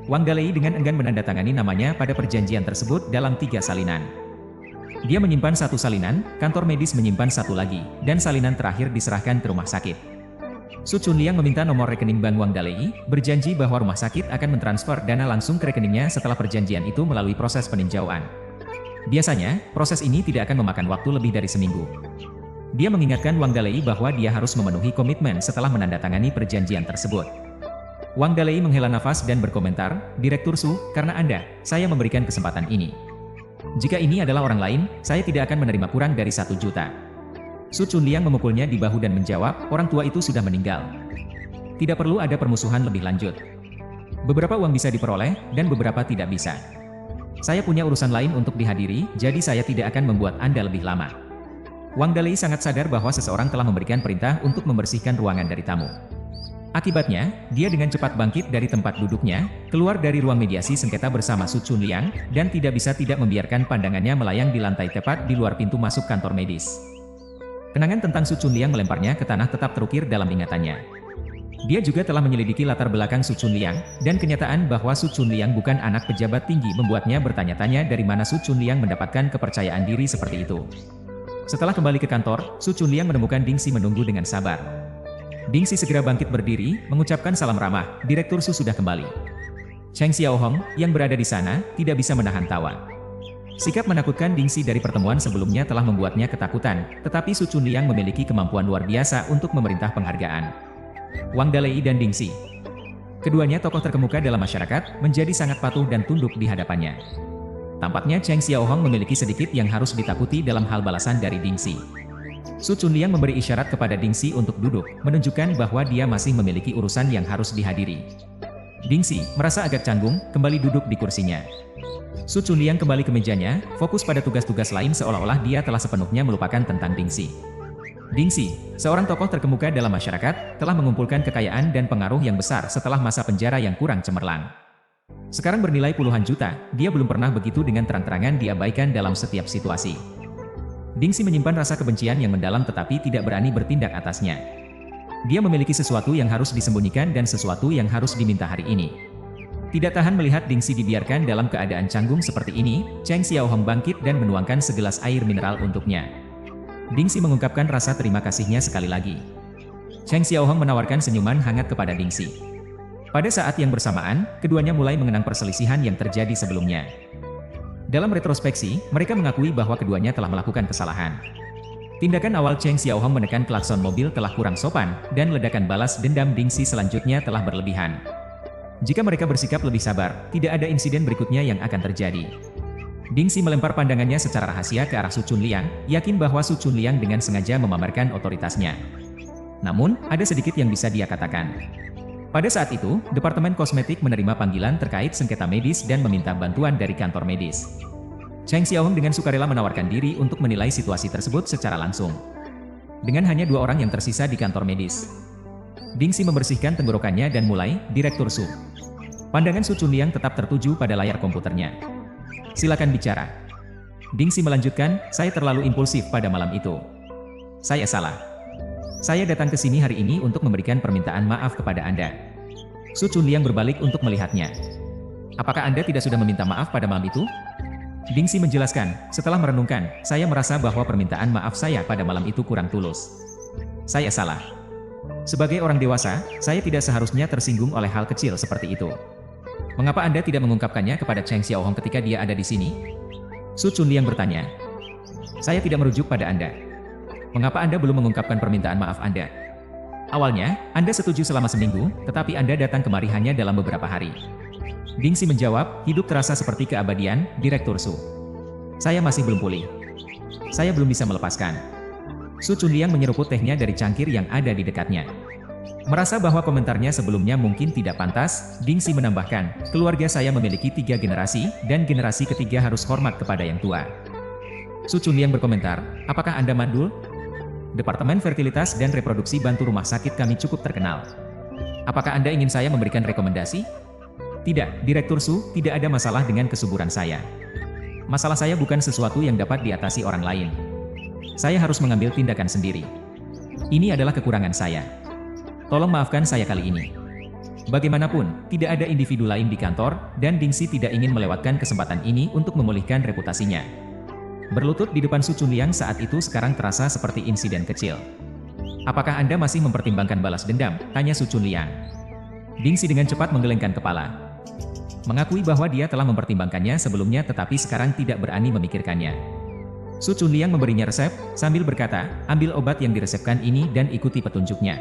Wang Dalei dengan enggan menandatangani namanya pada perjanjian tersebut dalam 3 salinan. Dia menyimpan 1 salinan, kantor medis menyimpan 1 lagi, dan salinan terakhir diserahkan ke rumah sakit. Su Chunliang meminta nomor rekening Bank Wang Dalei, berjanji bahwa rumah sakit akan mentransfer dana langsung ke rekeningnya setelah perjanjian itu melalui proses peninjauan. Biasanya, proses ini tidak akan memakan waktu lebih dari seminggu. Dia mengingatkan Wang Dalei bahwa dia harus memenuhi komitmen setelah menandatangani perjanjian tersebut. Wang Dalei menghela nafas dan berkomentar, "Direktur Su, karena Anda, saya memberikan kesempatan ini. Jika ini adalah orang lain, saya tidak akan menerima kurang dari 1 juta. Su Chunliang memukulnya di bahu dan menjawab, "Orang tua itu sudah meninggal. Tidak perlu ada permusuhan lebih lanjut. Beberapa uang bisa diperoleh, dan beberapa tidak bisa. Saya punya urusan lain untuk dihadiri, jadi saya tidak akan membuat Anda lebih lama." Wang Dalei sangat sadar bahwa seseorang telah memberikan perintah untuk membersihkan ruangan dari tamu. Akibatnya, dia dengan cepat bangkit dari tempat duduknya, keluar dari ruang mediasi sengketa bersama Su Chunliang, dan tidak membiarkan pandangannya melayang di lantai tepat di luar pintu masuk kantor medis. Kenangan tentang Su Chunliang melemparnya ke tanah tetap terukir dalam ingatannya. Dia juga telah menyelidiki latar belakang Su Chunliang, dan kenyataan bahwa Su Chunliang bukan anak pejabat tinggi membuatnya bertanya-tanya dari mana Su Chunliang mendapatkan kepercayaan diri seperti itu. Setelah kembali ke kantor, Su Chunliang menemukan Dingxi menunggu dengan sabar. Dingxi segera bangkit berdiri, mengucapkan salam ramah, "Direktur Su sudah kembali." Cheng Xiaohong, yang berada di sana, tidak bisa menahan tawa. Sikap menakutkan Dingxi dari pertemuan sebelumnya telah membuatnya ketakutan, tetapi Su Chunliang memiliki kemampuan luar biasa untuk memerintah penghargaan. Wang Dalei dan Dingxi. Keduanya tokoh terkemuka dalam masyarakat, menjadi sangat patuh dan tunduk di hadapannya. Tampaknya Cheng Xiaohong memiliki sedikit yang harus ditakuti dalam hal balasan dari Dingxi. Su Chunliang memberi isyarat kepada Dingxi untuk duduk, menunjukkan bahwa dia masih memiliki urusan yang harus dihadiri. Dingxi, merasa agak canggung, kembali duduk di kursinya. Su Chunliang kembali ke mejanya, fokus pada tugas-tugas lain seolah-olah dia telah sepenuhnya melupakan tentang Dingxi. Dingxi, seorang tokoh terkemuka dalam masyarakat, telah mengumpulkan kekayaan dan pengaruh yang besar setelah masa penjara yang kurang cemerlang. Sekarang bernilai puluhan juta, dia belum pernah begitu dengan terang-terangan diabaikan dalam setiap situasi. Dingxi menyimpan rasa kebencian yang mendalam tetapi tidak berani bertindak atasnya. Dia memiliki sesuatu yang harus disembunyikan dan sesuatu yang harus diminta hari ini. Tidak tahan melihat Dingxi dibiarkan dalam keadaan canggung seperti ini, Cheng Xiaohong bangkit dan menuangkan segelas air mineral untuknya. Dingxi mengungkapkan rasa terima kasihnya sekali lagi. Cheng Xiaohong menawarkan senyuman hangat kepada Dingxi. Pada saat yang bersamaan, keduanya mulai mengenang perselisihan yang terjadi sebelumnya. Dalam retrospeksi, mereka mengakui bahwa keduanya telah melakukan kesalahan. Tindakan awal Cheng Xiaohong menekan klakson mobil telah kurang sopan, dan ledakan balas dendam Dingxi selanjutnya telah berlebihan. Jika mereka bersikap lebih sabar, tidak ada insiden berikutnya yang akan terjadi. Dingxi melempar pandangannya secara rahasia ke arah Su Chunliang, yakin bahwa Su Chunliang dengan sengaja memamerkan otoritasnya. Namun, ada sedikit yang bisa dia katakan. Pada saat itu, Departemen Kosmetik menerima panggilan terkait sengketa medis dan meminta bantuan dari kantor medis. Cheng Xiaohong dengan sukarela menawarkan diri untuk menilai situasi tersebut secara langsung. Dengan hanya 2 orang yang tersisa di kantor medis, Dingxi membersihkan tenggorokannya dan mulai, Direktur Su. Pandangan Su Chunliang tetap tertuju pada layar komputernya. Silakan bicara. Dingxi melanjutkan, saya terlalu impulsif pada malam itu. Saya salah. Saya datang ke sini hari ini untuk memberikan permintaan maaf kepada Anda. Su Chunliang berbalik untuk melihatnya. Apakah Anda tidak sudah meminta maaf pada malam itu? Dingxi menjelaskan, setelah merenungkan, saya merasa bahwa permintaan maaf saya pada malam itu kurang tulus. Saya salah. Sebagai orang dewasa, saya tidak seharusnya tersinggung oleh hal kecil seperti itu. Mengapa Anda tidak mengungkapkannya kepada Cheng Xiaohong ketika dia ada di sini? Su Chunliang bertanya. Saya tidak merujuk pada Anda. Mengapa Anda belum mengungkapkan permintaan maaf Anda? Awalnya, Anda setuju selama seminggu, tetapi Anda datang kemari hanya dalam beberapa hari. Dingxi menjawab, hidup terasa seperti keabadian, Direktur Su. Saya masih belum pulih. Saya belum bisa melepaskan. Su Chunliang menyeruput tehnya dari cangkir yang ada di dekatnya. Merasa bahwa komentarnya sebelumnya mungkin tidak pantas, Dingxi menambahkan, keluarga saya memiliki 3 generasi, dan generasi ketiga harus hormat kepada yang tua. Su Chunliang berkomentar, apakah Anda mandul? Departemen Fertilitas dan Reproduksi Bantu Rumah Sakit kami cukup terkenal. Apakah Anda ingin saya memberikan rekomendasi? Tidak, Direktur Su, tidak ada masalah dengan kesuburan saya. Masalah saya bukan sesuatu yang dapat diatasi orang lain. Saya harus mengambil tindakan sendiri. Ini adalah kekurangan saya. Tolong maafkan saya kali ini. Bagaimanapun, tidak ada individu lain di kantor, dan Dingxi tidak ingin melewatkan kesempatan ini untuk memulihkan reputasinya. Berlutut di depan Su Chunliang saat itu sekarang terasa seperti insiden kecil. Apakah Anda masih mempertimbangkan balas dendam? Tanya Su Chunliang. Dingxi dengan cepat menggelengkan kepala. Mengakui bahwa dia telah mempertimbangkannya sebelumnya tetapi sekarang tidak berani memikirkannya. Su Chunliang memberinya resep, sambil berkata, ambil obat yang diresepkan ini dan ikuti petunjuknya.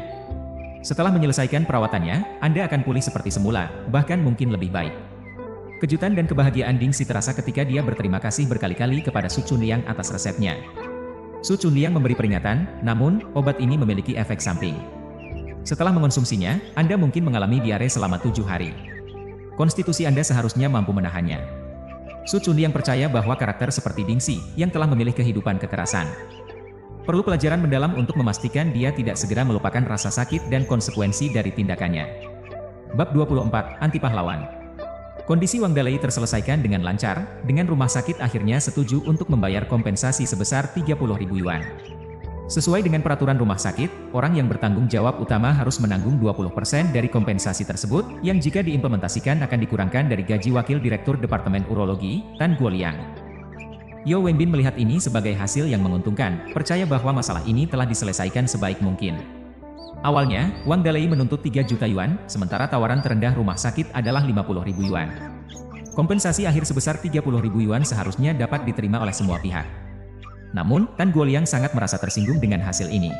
Setelah menyelesaikan perawatannya, Anda akan pulih seperti semula, bahkan mungkin lebih baik. Kejutan dan kebahagiaan Dingxi terasa ketika dia berterima kasih berkali-kali kepada Su Chunliang atas resepnya. Su Chunliang memberi peringatan, namun, obat ini memiliki efek samping. Setelah mengonsumsinya, Anda mungkin mengalami diare selama 7 hari. Konstitusi Anda seharusnya mampu menahannya. Su Chunliang percaya bahwa karakter seperti Dingxi, yang telah memilih kehidupan kekerasan, perlu pelajaran mendalam untuk memastikan dia tidak segera melupakan rasa sakit dan konsekuensi dari tindakannya. Bab 24, Anti Pahlawan. Kondisi Wang Dalei terselesaikan dengan lancar, dengan rumah sakit akhirnya setuju untuk membayar kompensasi sebesar 30.000 yuan. Sesuai dengan peraturan rumah sakit, orang yang bertanggung jawab utama harus menanggung 20% dari kompensasi tersebut, yang jika diimplementasikan akan dikurangkan dari gaji Wakil Direktur Departemen Urologi, Tan Guoliang. Yao Wenbin melihat ini sebagai hasil yang menguntungkan, percaya bahwa masalah ini telah diselesaikan sebaik mungkin. Awalnya, Wang Dalei menuntut 3 juta yuan, sementara tawaran terendah rumah sakit adalah 50.000 yuan. Kompensasi akhir sebesar 30.000 yuan seharusnya dapat diterima oleh semua pihak. Namun, Tan Guoliang sangat merasa tersinggung dengan hasil ini.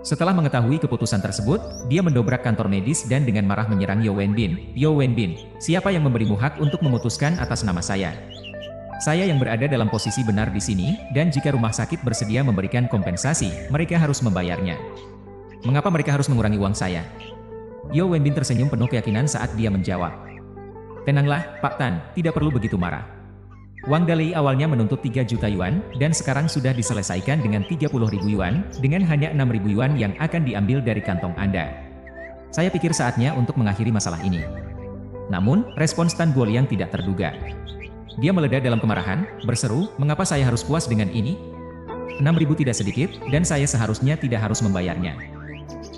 Setelah mengetahui keputusan tersebut, dia mendobrak kantor medis dan dengan marah menyerang Yao Wenbin. Yao Wenbin, siapa yang memberimu hak untuk memutuskan atas nama saya? Saya yang berada dalam posisi benar di sini, dan jika rumah sakit bersedia memberikan kompensasi, mereka harus membayarnya. Mengapa mereka harus mengurangi uang saya? Yao Wenbin tersenyum penuh keyakinan saat dia menjawab. Tenanglah, Pak Tan, tidak perlu begitu marah. Wang Dalei awalnya menuntut 3 juta yuan, dan sekarang sudah diselesaikan dengan 30.000 yuan, dengan hanya 6.000 yuan yang akan diambil dari kantong Anda. Saya pikir saatnya untuk mengakhiri masalah ini. Namun, respons Tan Guoliang tidak terduga. Dia meledak dalam kemarahan, berseru, mengapa saya harus puas dengan ini? 6.000 tidak sedikit, dan saya seharusnya tidak harus membayarnya.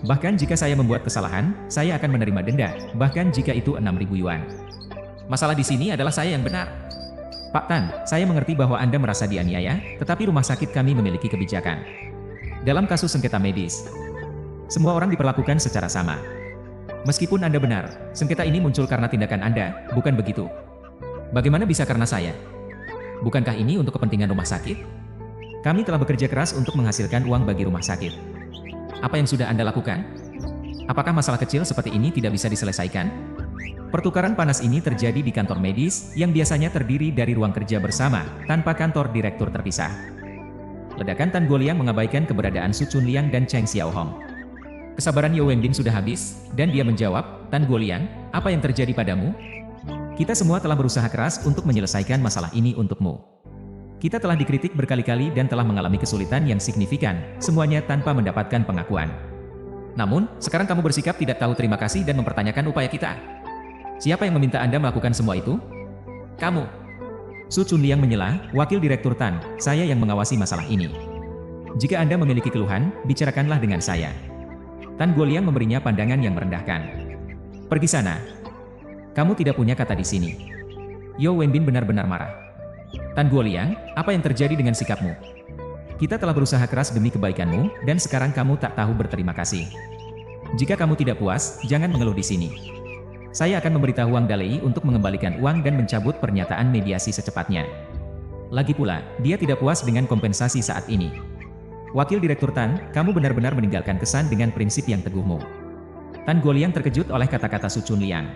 Bahkan jika saya membuat kesalahan, saya akan menerima denda, bahkan jika itu 6.000 yuan. Masalah di sini adalah saya yang benar. Pak Tan, saya mengerti bahwa Anda merasa dianiaya, tetapi rumah sakit kami memiliki kebijakan. Dalam kasus sengketa medis, semua orang diperlakukan secara sama. Meskipun Anda benar, sengketa ini muncul karena tindakan Anda, bukan begitu? Bagaimana bisa karena saya? Bukankah ini untuk kepentingan rumah sakit? Kami telah bekerja keras untuk menghasilkan uang bagi rumah sakit. Apa yang sudah Anda lakukan? Apakah masalah kecil seperti ini tidak bisa diselesaikan? Pertukaran panas ini terjadi di kantor medis, yang biasanya terdiri dari ruang kerja bersama, tanpa kantor direktur terpisah. Ledakan Tan Guoliang mengabaikan keberadaan Su Chunliang dan Cheng Xiaohong. Kesabaran Yeo Wenbin sudah habis, dan dia menjawab, "Tan Guoliang, apa yang terjadi padamu? Kita semua telah berusaha keras untuk menyelesaikan masalah ini untukmu. Kita telah dikritik berkali-kali dan telah mengalami kesulitan yang signifikan, semuanya tanpa mendapatkan pengakuan. Namun, sekarang kamu bersikap tidak tahu terima kasih dan mempertanyakan upaya kita. Siapa yang meminta Anda melakukan semua itu? Kamu." Su Chunliang menyela, "Wakil Direktur Tan, saya yang mengawasi masalah ini. Jika Anda memiliki keluhan, bicarakanlah dengan saya." Tan Guoliang memberinya pandangan yang merendahkan. "Pergi sana. Kamu tidak punya kata di sini." Yeo Wenbin benar-benar marah. "Tan Guoliang, apa yang terjadi dengan sikapmu? Kita telah berusaha keras demi kebaikanmu, dan sekarang kamu tak tahu berterima kasih. Jika kamu tidak puas, jangan mengeluh di sini. Saya akan memberitahu Wang Dalei untuk mengembalikan uang dan mencabut pernyataan mediasi secepatnya. Lagi pula, dia tidak puas dengan kompensasi saat ini. Wakil Direktur Tan, kamu benar-benar meninggalkan kesan dengan prinsip yang teguhmu." Tan Guoliang terkejut oleh kata-kata Su Chunliang.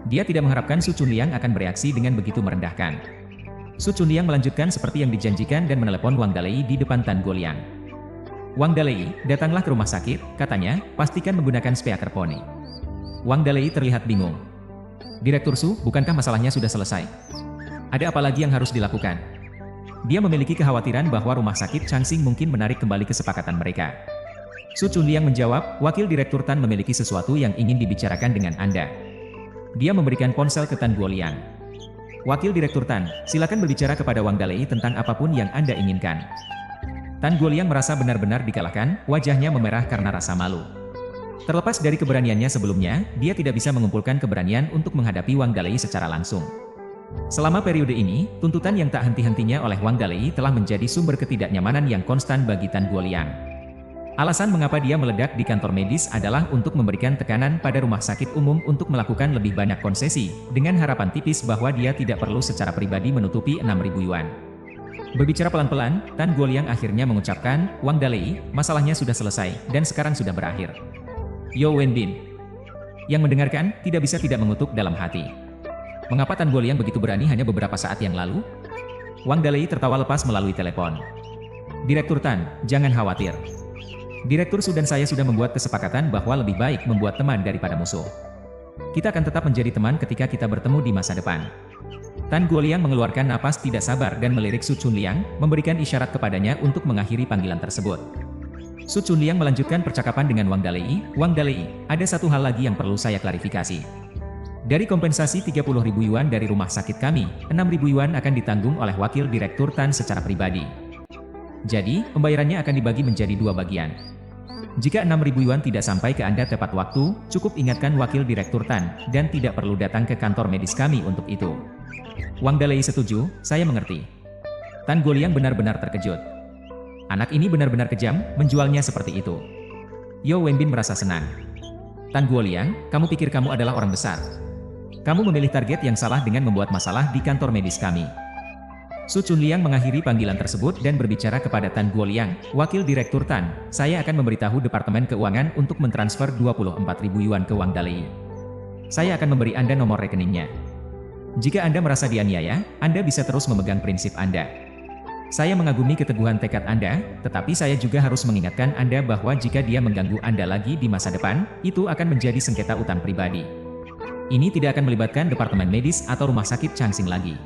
Dia tidak mengharapkan Su Chunliang akan bereaksi dengan begitu merendahkan. Su Chunliang melanjutkan seperti yang dijanjikan dan menelepon Wang Dalei di depan Tan Guoliang. "Wang Dalei, datanglah ke rumah sakit," katanya, "pastikan menggunakan speaker poni." Wang Dalei terlihat bingung. "Direktur Su, bukankah masalahnya sudah selesai? Ada apa lagi yang harus dilakukan?" Dia memiliki kekhawatiran bahwa rumah sakit Changsing mungkin menarik kembali kesepakatan mereka. Su Chunliang menjawab, "Wakil Direktur Tan memiliki sesuatu yang ingin dibicarakan dengan Anda." Dia memberikan ponsel ke Tan Guoliang. "Wakil Direktur Tan, silakan berbicara kepada Wang Dalei tentang apapun yang Anda inginkan." Tan Guoliang merasa benar-benar dikalahkan, wajahnya memerah karena rasa malu. Terlepas dari keberaniannya sebelumnya, dia tidak bisa mengumpulkan keberanian untuk menghadapi Wang Dalei secara langsung. Selama periode ini, tuntutan yang tak henti-hentinya oleh Wang Dalei telah menjadi sumber ketidaknyamanan yang konstan bagi Tan Guoliang. Alasan mengapa dia meledak di kantor medis adalah untuk memberikan tekanan pada rumah sakit umum untuk melakukan lebih banyak konsesi, dengan harapan tipis bahwa dia tidak perlu secara pribadi menutupi 6.000 yuan. Berbicara pelan-pelan, Tan Guoliang akhirnya mengucapkan, "Wang Dalei, masalahnya sudah selesai, dan sekarang sudah berakhir." Yeo Wenbin, yang mendengarkan, tidak bisa tidak mengutuk dalam hati. Mengapa Tan Guoliang begitu berani hanya beberapa saat yang lalu? Wang Dalei tertawa lepas melalui telepon. "Direktur Tan, jangan khawatir. Direktur Su dan saya sudah membuat kesepakatan bahwa lebih baik membuat teman daripada musuh. Kita akan tetap menjadi teman ketika kita bertemu di masa depan." Tan Guoliang mengeluarkan napas tidak sabar dan melirik Su Chunliang, memberikan isyarat kepadanya untuk mengakhiri panggilan tersebut. Su Chunliang melanjutkan percakapan dengan Wang Dalei. "Wang Dalei, ada satu hal lagi yang perlu saya klarifikasi. Dari kompensasi 30.000 yuan dari rumah sakit kami, 6.000 yuan akan ditanggung oleh Wakil Direktur Tan secara pribadi. Jadi, pembayarannya akan dibagi menjadi 2 bagian. Jika 6.000 yuan tidak sampai ke Anda tepat waktu, cukup ingatkan Wakil Direktur Tan, dan tidak perlu datang ke kantor medis kami untuk itu." Wang Dalei setuju, "Saya mengerti." Tan Guoliang benar-benar terkejut. Anak ini benar-benar kejam, menjualnya seperti itu. Yeo Wenbin merasa senang. "Tan Guoliang, kamu pikir kamu adalah orang besar. Kamu memilih target yang salah dengan membuat masalah di kantor medis kami." Su Chunliang mengakhiri panggilan tersebut dan berbicara kepada Tan Guoliang, "Wakil Direktur Tan, saya akan memberitahu Departemen Keuangan untuk mentransfer 24.000 yuan ke Wang Dalei. Saya akan memberi Anda nomor rekeningnya. Jika Anda merasa dianiaya, Anda bisa terus memegang prinsip Anda. Saya mengagumi keteguhan tekad Anda, tetapi saya juga harus mengingatkan Anda bahwa jika dia mengganggu Anda lagi di masa depan, itu akan menjadi sengketa utang pribadi. Ini tidak akan melibatkan Departemen Medis atau Rumah Sakit Changsing lagi.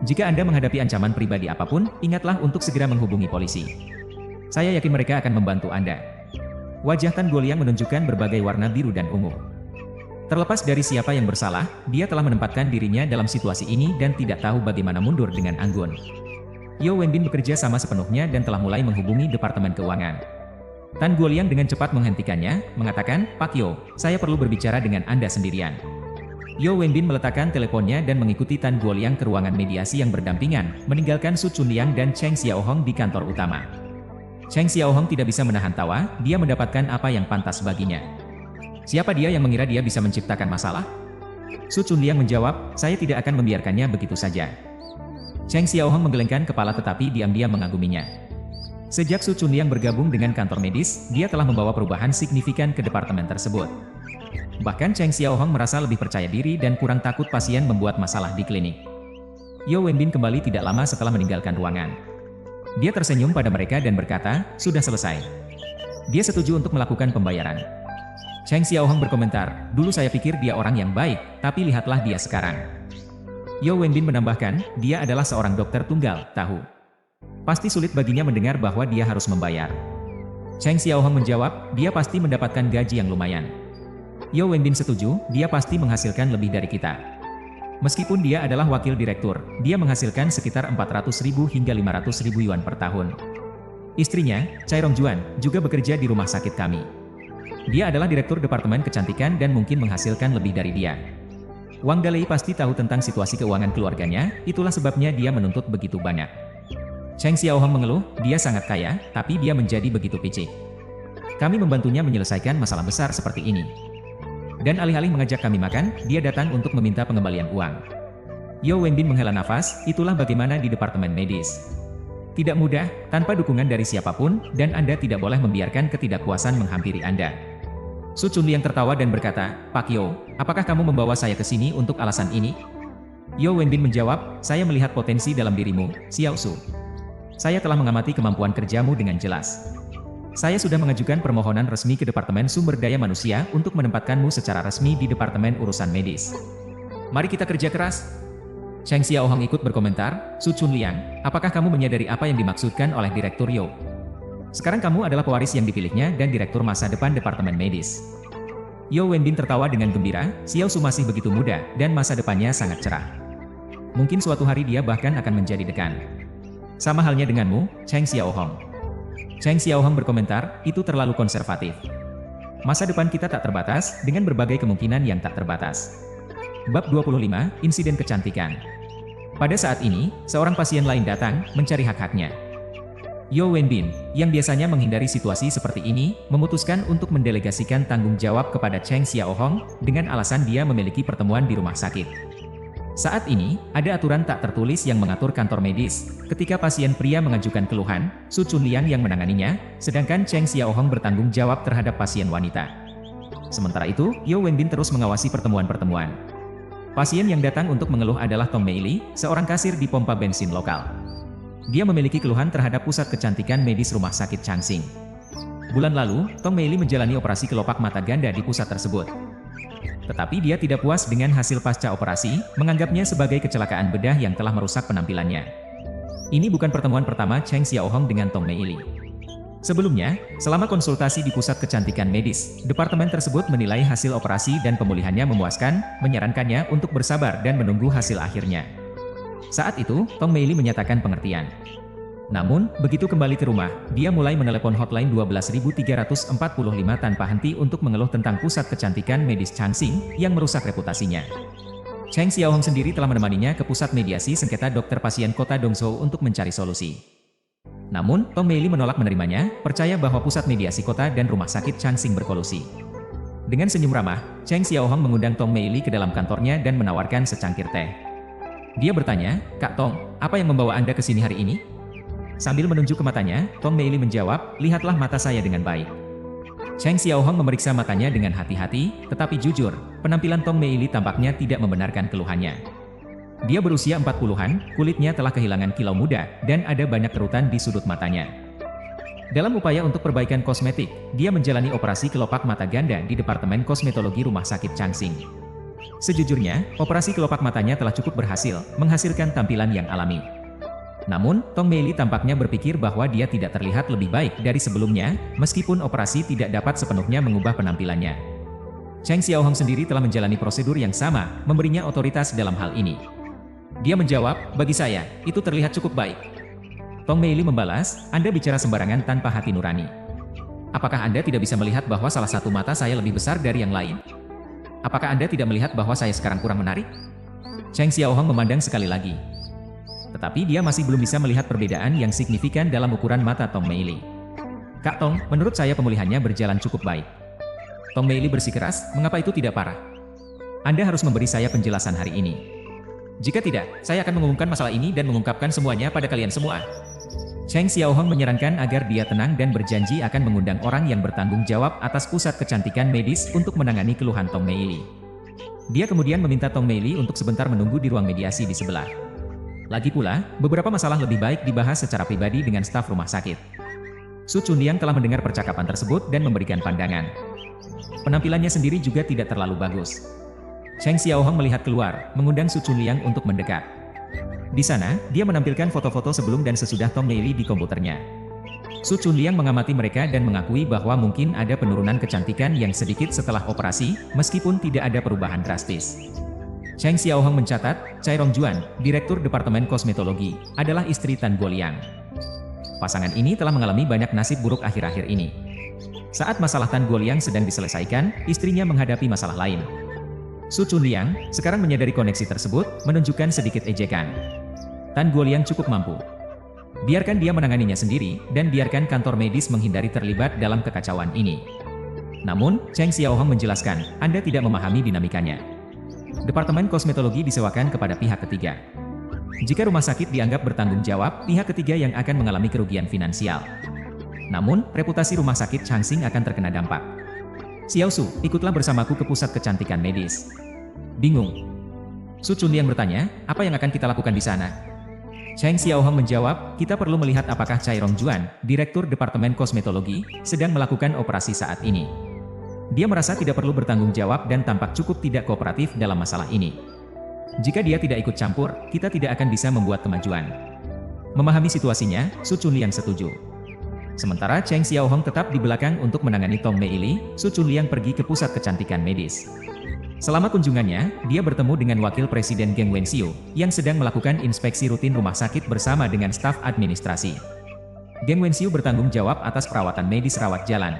Jika Anda menghadapi ancaman pribadi apapun, ingatlah untuk segera menghubungi polisi. Saya yakin mereka akan membantu Anda." Wajah Tan Guoliang menunjukkan berbagai warna biru dan ungu. Terlepas dari siapa yang bersalah, dia telah menempatkan dirinya dalam situasi ini dan tidak tahu bagaimana mundur dengan anggun. Yeo Wenbin bekerja sama sepenuhnya dan telah mulai menghubungi Departemen Keuangan. Tan Guoliang dengan cepat menghentikannya, mengatakan, "Pak Yeo, saya perlu berbicara dengan Anda sendirian." Yeo Wenbin meletakkan teleponnya dan mengikuti Tan Guoliang ke ruangan mediasi yang berdampingan, meninggalkan Su Chunliang dan Cheng Xiaohong di kantor utama. Cheng Xiaohong tidak bisa menahan tawa, dia mendapatkan apa yang pantas baginya. Siapa dia yang mengira dia bisa menciptakan masalah? Su Chunliang menjawab, "Saya tidak akan membiarkannya begitu saja." Cheng Xiaohong menggelengkan kepala tetapi diam-diam mengaguminya. Sejak Su Chunliang bergabung dengan kantor medis, dia telah membawa perubahan signifikan ke departemen tersebut. Bahkan Cheng Xiaohong merasa lebih percaya diri dan kurang takut pasien membuat masalah di klinik. Yeo Wenbin kembali tidak lama setelah meninggalkan ruangan. Dia tersenyum pada mereka dan berkata, "Sudah selesai." Dia setuju untuk melakukan pembayaran. Cheng Xiaohong berkomentar, "Dulu saya pikir dia orang yang baik, tapi lihatlah dia sekarang." Yeo Wenbin menambahkan, "Dia adalah seorang dokter tunggal, tahu. Pasti sulit baginya mendengar bahwa dia harus membayar." Cheng Xiaohong menjawab, "Dia pasti mendapatkan gaji yang lumayan." Yeo Wenbin setuju, "Dia pasti menghasilkan lebih dari kita. Meskipun dia adalah wakil direktur, dia menghasilkan sekitar 400.000 hingga 500.000 yuan per tahun." Istrinya, Chai Rongjuan, juga bekerja di rumah sakit kami. Dia adalah direktur departemen kecantikan dan mungkin menghasilkan lebih dari dia. Wang Dalei pasti tahu tentang situasi keuangan keluarganya, itulah sebabnya dia menuntut begitu banyak. Cheng Xiaohong mengeluh, "Dia sangat kaya, tapi dia menjadi begitu picik. Kami membantunya menyelesaikan masalah besar seperti ini. Dan alih-alih mengajak kami makan, dia datang untuk meminta pengembalian uang." Yeo Wenbin menghela nafas, itulah bagaimana di departemen medis. Tidak mudah, tanpa dukungan dari siapapun, dan Anda tidak boleh membiarkan ketidakpuasan menghampiri Anda. Su Chunliang tertawa dan berkata, "Pak Yeo, apakah kamu membawa saya ke sini untuk alasan ini?" Yeo Wenbin menjawab, "Saya melihat potensi dalam dirimu, Xiao Su. Saya telah mengamati kemampuan kerjamu dengan jelas. Saya sudah mengajukan permohonan resmi ke Departemen Sumber Daya Manusia untuk menempatkanmu secara resmi di Departemen Urusan Medis. Mari kita kerja keras." Cheng Xiaohong ikut berkomentar, "Su Chunliang, apakah kamu menyadari apa yang dimaksudkan oleh Direktur Yeo? Sekarang kamu adalah pewaris yang dipilihnya dan Direktur masa depan Departemen Medis." Yeo Wenbin tertawa dengan gembira, Xiao Su masih begitu muda dan masa depannya sangat cerah. Mungkin suatu hari dia bahkan akan menjadi dekan. Sama halnya denganmu, Cheng Xiaohong. Cheng Xiaohong berkomentar, "Itu terlalu konservatif. Masa depan kita tak terbatas, dengan berbagai kemungkinan yang tak terbatas." Bab 25, Insiden Kecantikan. Pada saat ini, seorang pasien lain datang, mencari hak-haknya. Yeo Wenbin, yang biasanya menghindari situasi seperti ini, memutuskan untuk mendelegasikan tanggung jawab kepada Cheng Xiaohong, dengan alasan dia memiliki pertemuan di rumah sakit. Saat ini, ada aturan tak tertulis yang mengatur kantor medis. Ketika pasien pria mengajukan keluhan, Su Chunliang yang menanganinya, sedangkan Cheng Xiaohong bertanggung jawab terhadap pasien wanita. Sementara itu, Yeo Wenbin terus mengawasi pertemuan-pertemuan. Pasien yang datang untuk mengeluh adalah Tong Meili, seorang kasir di pompa bensin lokal. Dia memiliki keluhan terhadap pusat kecantikan medis rumah sakit Changxing. Bulan lalu, Tong Meili menjalani operasi kelopak mata ganda di pusat tersebut. Tetapi dia tidak puas dengan hasil pasca operasi, menganggapnya sebagai kecelakaan bedah yang telah merusak penampilannya. Ini bukan pertemuan pertama Cheng Xiaohong dengan Tong Meili. Sebelumnya, selama konsultasi di pusat kecantikan medis, departemen tersebut menilai hasil operasi dan pemulihannya memuaskan, menyarankannya untuk bersabar dan menunggu hasil akhirnya. Saat itu, Tong Meili menyatakan pengertian. Namun, begitu kembali ke rumah, dia mulai menelepon hotline 12.345 tanpa henti untuk mengeluh tentang pusat kecantikan medis Changxing yang merusak reputasinya. Cheng Xiaohong sendiri telah menemaninya ke pusat mediasi sengketa dokter pasien kota Dongzhou untuk mencari solusi. Namun, Tong Meili menolak menerimanya, percaya bahwa pusat mediasi kota dan rumah sakit Changxing berkolusi. Dengan senyum ramah, Cheng Xiaohong mengundang Tong Meili ke dalam kantornya dan menawarkan secangkir teh. Dia bertanya, "Kak Tong, apa yang membawa Anda ke sini hari ini?" Sambil menunjuk ke matanya, Tong Meili menjawab, "Lihatlah mata saya dengan baik." Cheng Xiaohong memeriksa matanya dengan hati-hati, tetapi jujur, penampilan Tong Meili tampaknya tidak membenarkan keluhannya. Dia berusia 40-an, kulitnya telah kehilangan kilau muda, dan ada banyak kerutan di sudut matanya. Dalam upaya untuk perbaikan kosmetik, dia menjalani operasi kelopak mata ganda di Departemen Kosmetologi Rumah Sakit Changxing. Sejujurnya, operasi kelopak matanya telah cukup berhasil, menghasilkan tampilan yang alami. Namun, Tong Meili tampaknya berpikir bahwa dia tidak terlihat lebih baik dari sebelumnya, meskipun operasi tidak dapat sepenuhnya mengubah penampilannya. Cheng Xiaohong sendiri telah menjalani prosedur yang sama, memberinya otoritas dalam hal ini. Dia menjawab, "Bagi saya, itu terlihat cukup baik." Tong Meili membalas, "Anda bicara sembarangan tanpa hati nurani. Apakah Anda tidak bisa melihat bahwa salah satu mata saya lebih besar dari yang lain? Apakah Anda tidak melihat bahwa saya sekarang kurang menarik?" Cheng Xiaohong memandang sekali lagi. Tetapi dia masih belum bisa melihat perbedaan yang signifikan dalam ukuran mata Tong Meili. "Kak Tong, menurut saya pemulihannya berjalan cukup baik." Tong Meili bersikeras, "Mengapa itu tidak parah? Anda harus memberi saya penjelasan hari ini. Jika tidak, saya akan mengumumkan masalah ini dan mengungkapkan semuanya pada kalian semua." Cheng Xiaohong menyarankan agar dia tenang dan berjanji akan mengundang orang yang bertanggung jawab atas pusat kecantikan medis untuk menangani keluhan Tong Meili. Dia kemudian meminta Tong Meili untuk sebentar menunggu di ruang mediasi di sebelah. Lagi pula, beberapa masalah lebih baik dibahas secara pribadi dengan staf rumah sakit. Su Chunliang telah mendengar percakapan tersebut dan memberikan pandangan. Penampilannya sendiri juga tidak terlalu bagus. Cheng Xiaohong melihat keluar, mengundang Su Chunliang untuk mendekat. Di sana, dia menampilkan foto-foto sebelum dan sesudah Tong Meili di komputernya. Su Chunliang mengamati mereka dan mengakui bahwa mungkin ada penurunan kecantikan yang sedikit setelah operasi, meskipun tidak ada perubahan drastis. Cheng Xiaohong mencatat, Cai Rongjuan, Direktur Departemen Kosmetologi, adalah istri Tan Guoliang. Pasangan ini telah mengalami banyak nasib buruk akhir-akhir ini. Saat masalah Tan Guoliang sedang diselesaikan, istrinya menghadapi masalah lain. Su Chunliang, sekarang menyadari koneksi tersebut, menunjukkan sedikit ejekan. Tan Guoliang cukup mampu. Biarkan dia menanganinya sendiri, dan biarkan kantor medis menghindari terlibat dalam kekacauan ini. Namun, Cheng Xiaohong menjelaskan, Anda tidak memahami dinamikanya. Departemen kosmetologi disewakan kepada pihak ketiga. Jika rumah sakit dianggap bertanggung jawab, pihak ketiga yang akan mengalami kerugian finansial. Namun, reputasi rumah sakit Changxing akan terkena dampak. Xiao Su, ikutlah bersamaku ke pusat kecantikan medis. Bingung. Su Chunliang bertanya, apa yang akan kita lakukan di sana? Cheng Xiaohong menjawab, kita perlu melihat apakah Cai Rongjuan, Direktur Departemen Kosmetologi, sedang melakukan operasi saat ini. Dia merasa tidak perlu bertanggung jawab dan tampak cukup tidak kooperatif dalam masalah ini. Jika dia tidak ikut campur, kita tidak akan bisa membuat kemajuan. Memahami situasinya, Su Chunliang setuju. Sementara Cheng Xiaohong tetap di belakang untuk menangani Tong Meili, Su Chunliang pergi ke pusat kecantikan medis. Selama kunjungannya, dia bertemu dengan Wakil Presiden Geng Wenxiu, yang sedang melakukan inspeksi rutin rumah sakit bersama dengan staf administrasi. Geng Wenxiu bertanggung jawab atas perawatan medis rawat jalan.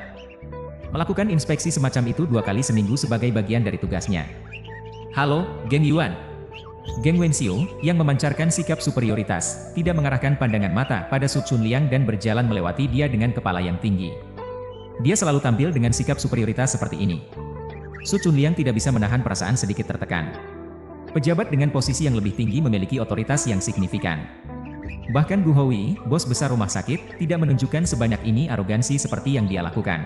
Melakukan inspeksi semacam itu 2 kali seminggu sebagai bagian dari tugasnya. Halo, Geng Yuan. Geng Wenxiu, yang memancarkan sikap superioritas, tidak mengarahkan pandangan mata pada Su Chunliang dan berjalan melewati dia dengan kepala yang tinggi. Dia selalu tampil dengan sikap superioritas seperti ini. Su Chunliang tidak bisa menahan perasaan sedikit tertekan. Pejabat dengan posisi yang lebih tinggi memiliki otoritas yang signifikan. Bahkan Gu Hoi, bos besar rumah sakit, tidak menunjukkan sebanyak ini arogansi seperti yang dia lakukan.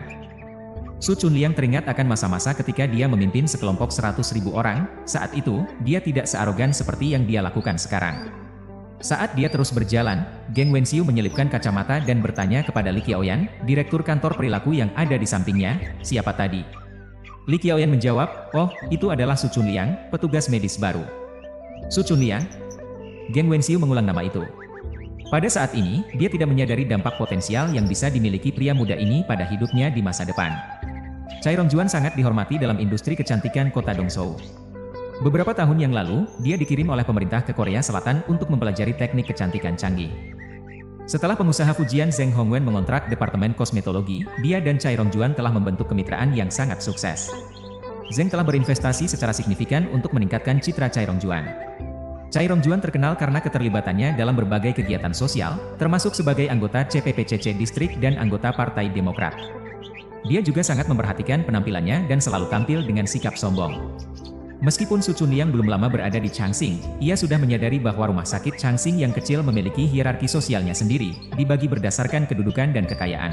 Su Chunliang teringat akan masa-masa ketika dia memimpin sekelompok 100.000 orang, saat itu, dia tidak searogan seperti yang dia lakukan sekarang. Saat dia terus berjalan, Geng Wenxiu menyelipkan kacamata dan bertanya kepada Li Qiaoyan, Direktur Kantor Perilaku yang ada di sampingnya, siapa tadi? Li Qiaoyan menjawab, oh, itu adalah Su Chunliang, petugas medis baru. Su Chunliang? Geng Wenxiu mengulang nama itu. Pada saat ini, dia tidak menyadari dampak potensial yang bisa dimiliki pria muda ini pada hidupnya di masa depan. Cai Rongjuan sangat dihormati dalam industri kecantikan kota Dongzhou. Beberapa tahun yang lalu, dia dikirim oleh pemerintah ke Korea Selatan untuk mempelajari teknik kecantikan canggih. Setelah pengusaha Fujian Zheng Hongwen mengontrak Departemen Kosmetologi, dia dan Cai Rongjuan telah membentuk kemitraan yang sangat sukses. Zheng telah berinvestasi secara signifikan untuk meningkatkan citra Cai Rongjuan. Cai Rongjuan terkenal karena keterlibatannya dalam berbagai kegiatan sosial, termasuk sebagai anggota CPPCC Distrik dan anggota Partai Demokrat. Dia juga sangat memperhatikan penampilannya dan selalu tampil dengan sikap sombong. Meskipun Su Chunliang belum lama berada di Changxing, ia sudah menyadari bahwa rumah sakit Changxing yang kecil memiliki hierarki sosialnya sendiri, dibagi berdasarkan kedudukan dan kekayaan.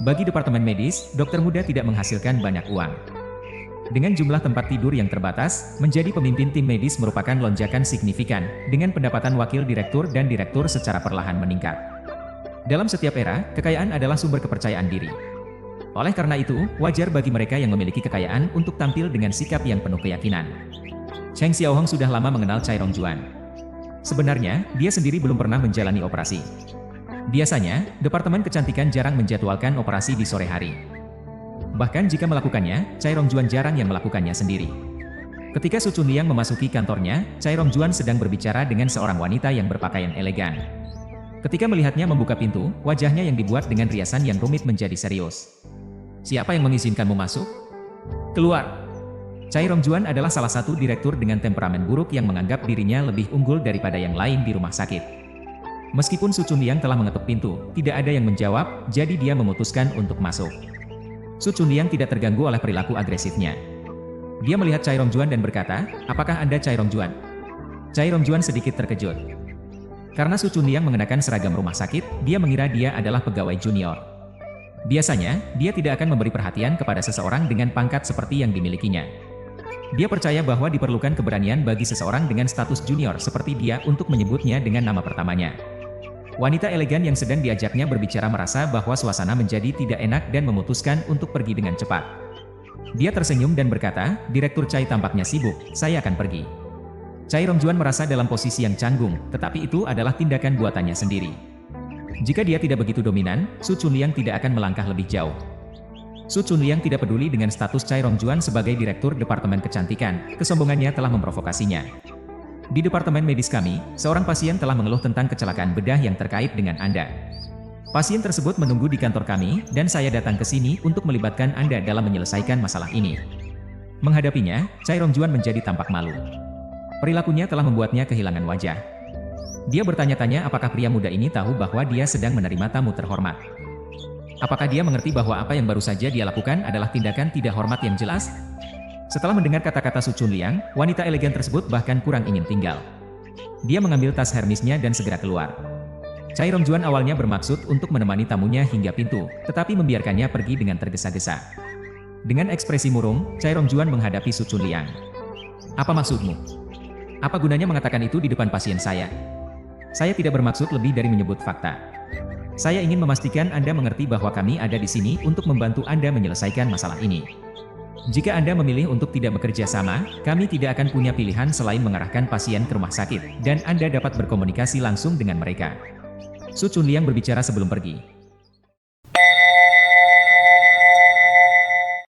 Bagi departemen medis, dokter muda tidak menghasilkan banyak uang. Dengan jumlah tempat tidur yang terbatas, menjadi pemimpin tim medis merupakan lonjakan signifikan, dengan pendapatan wakil direktur dan direktur secara perlahan meningkat. Dalam setiap era, kekayaan adalah sumber kepercayaan diri. Oleh karena itu, wajar bagi mereka yang memiliki kekayaan untuk tampil dengan sikap yang penuh keyakinan. Cheng Xiaohong sudah lama mengenal Cai Rongjuan. Sebenarnya, dia sendiri belum pernah menjalani operasi. Biasanya, Departemen Kecantikan jarang menjadwalkan operasi di sore hari. Bahkan jika melakukannya, Cai Rongjuan jarang yang melakukannya sendiri. Ketika Su Chunliang memasuki kantornya, Cai Rongjuan sedang berbicara dengan seorang wanita yang berpakaian elegan. Ketika melihatnya membuka pintu, wajahnya yang dibuat dengan riasan yang rumit menjadi serius. Siapa yang mengizinkanmu masuk? Keluar! Cai Rongjuan adalah salah satu direktur dengan temperamen buruk yang menganggap dirinya lebih unggul daripada yang lain di rumah sakit. Meskipun Su Chunliang telah mengetuk pintu, tidak ada yang menjawab, jadi dia memutuskan untuk masuk. Su Chunliang tidak terganggu oleh perilaku agresifnya. Dia melihat Cai Rongjuan dan berkata, apakah Anda Cai Rongjuan? Cai Rongjuan sedikit terkejut. Karena Su Chunliang mengenakan seragam rumah sakit, dia mengira dia adalah pegawai junior. Biasanya, dia tidak akan memberi perhatian kepada seseorang dengan pangkat seperti yang dimilikinya. Dia percaya bahwa diperlukan keberanian bagi seseorang dengan status junior seperti dia untuk menyebutnya dengan nama pertamanya. Wanita elegan yang sedang diajaknya berbicara merasa bahwa suasana menjadi tidak enak dan memutuskan untuk pergi dengan cepat. Dia tersenyum dan berkata, "Direktur Chai tampaknya sibuk, saya akan pergi." Chai Rongjuan merasa dalam posisi yang canggung, tetapi itu adalah tindakan buatannya sendiri. Jika dia tidak begitu dominan, Su Chunliang tidak akan melangkah lebih jauh. Su Chunliang tidak peduli dengan status Chai Rongjuan sebagai direktur Departemen Kecantikan, kesombongannya telah memprovokasinya. Di departemen medis kami, seorang pasien telah mengeluh tentang kecelakaan bedah yang terkait dengan Anda. Pasien tersebut menunggu di kantor kami, dan saya datang ke sini untuk melibatkan Anda dalam menyelesaikan masalah ini. Menghadapinya, Chai Rongjuan menjadi tampak malu. Perilakunya telah membuatnya kehilangan wajah. Dia bertanya-tanya apakah pria muda ini tahu bahwa dia sedang menerima tamu terhormat. Apakah dia mengerti bahwa apa yang baru saja dia lakukan adalah tindakan tidak hormat yang jelas? Setelah mendengar kata-kata Su Chunliang, wanita elegan tersebut bahkan kurang ingin tinggal. Dia mengambil tas Hermesnya dan segera keluar. Chai Rongjuan awalnya bermaksud untuk menemani tamunya hingga pintu, tetapi membiarkannya pergi dengan tergesa-gesa. Dengan ekspresi murung, Chai Rongjuan menghadapi Su Chunliang. "Apa maksudmu? Apa gunanya mengatakan itu di depan pasien saya? Saya tidak bermaksud lebih dari menyebut fakta. Saya ingin memastikan Anda mengerti bahwa kami ada di sini untuk membantu Anda menyelesaikan masalah ini. Jika Anda memilih untuk tidak bekerja sama, kami tidak akan punya pilihan selain mengarahkan pasien ke rumah sakit, dan Anda dapat berkomunikasi langsung dengan mereka." Su Chunliang berbicara sebelum pergi.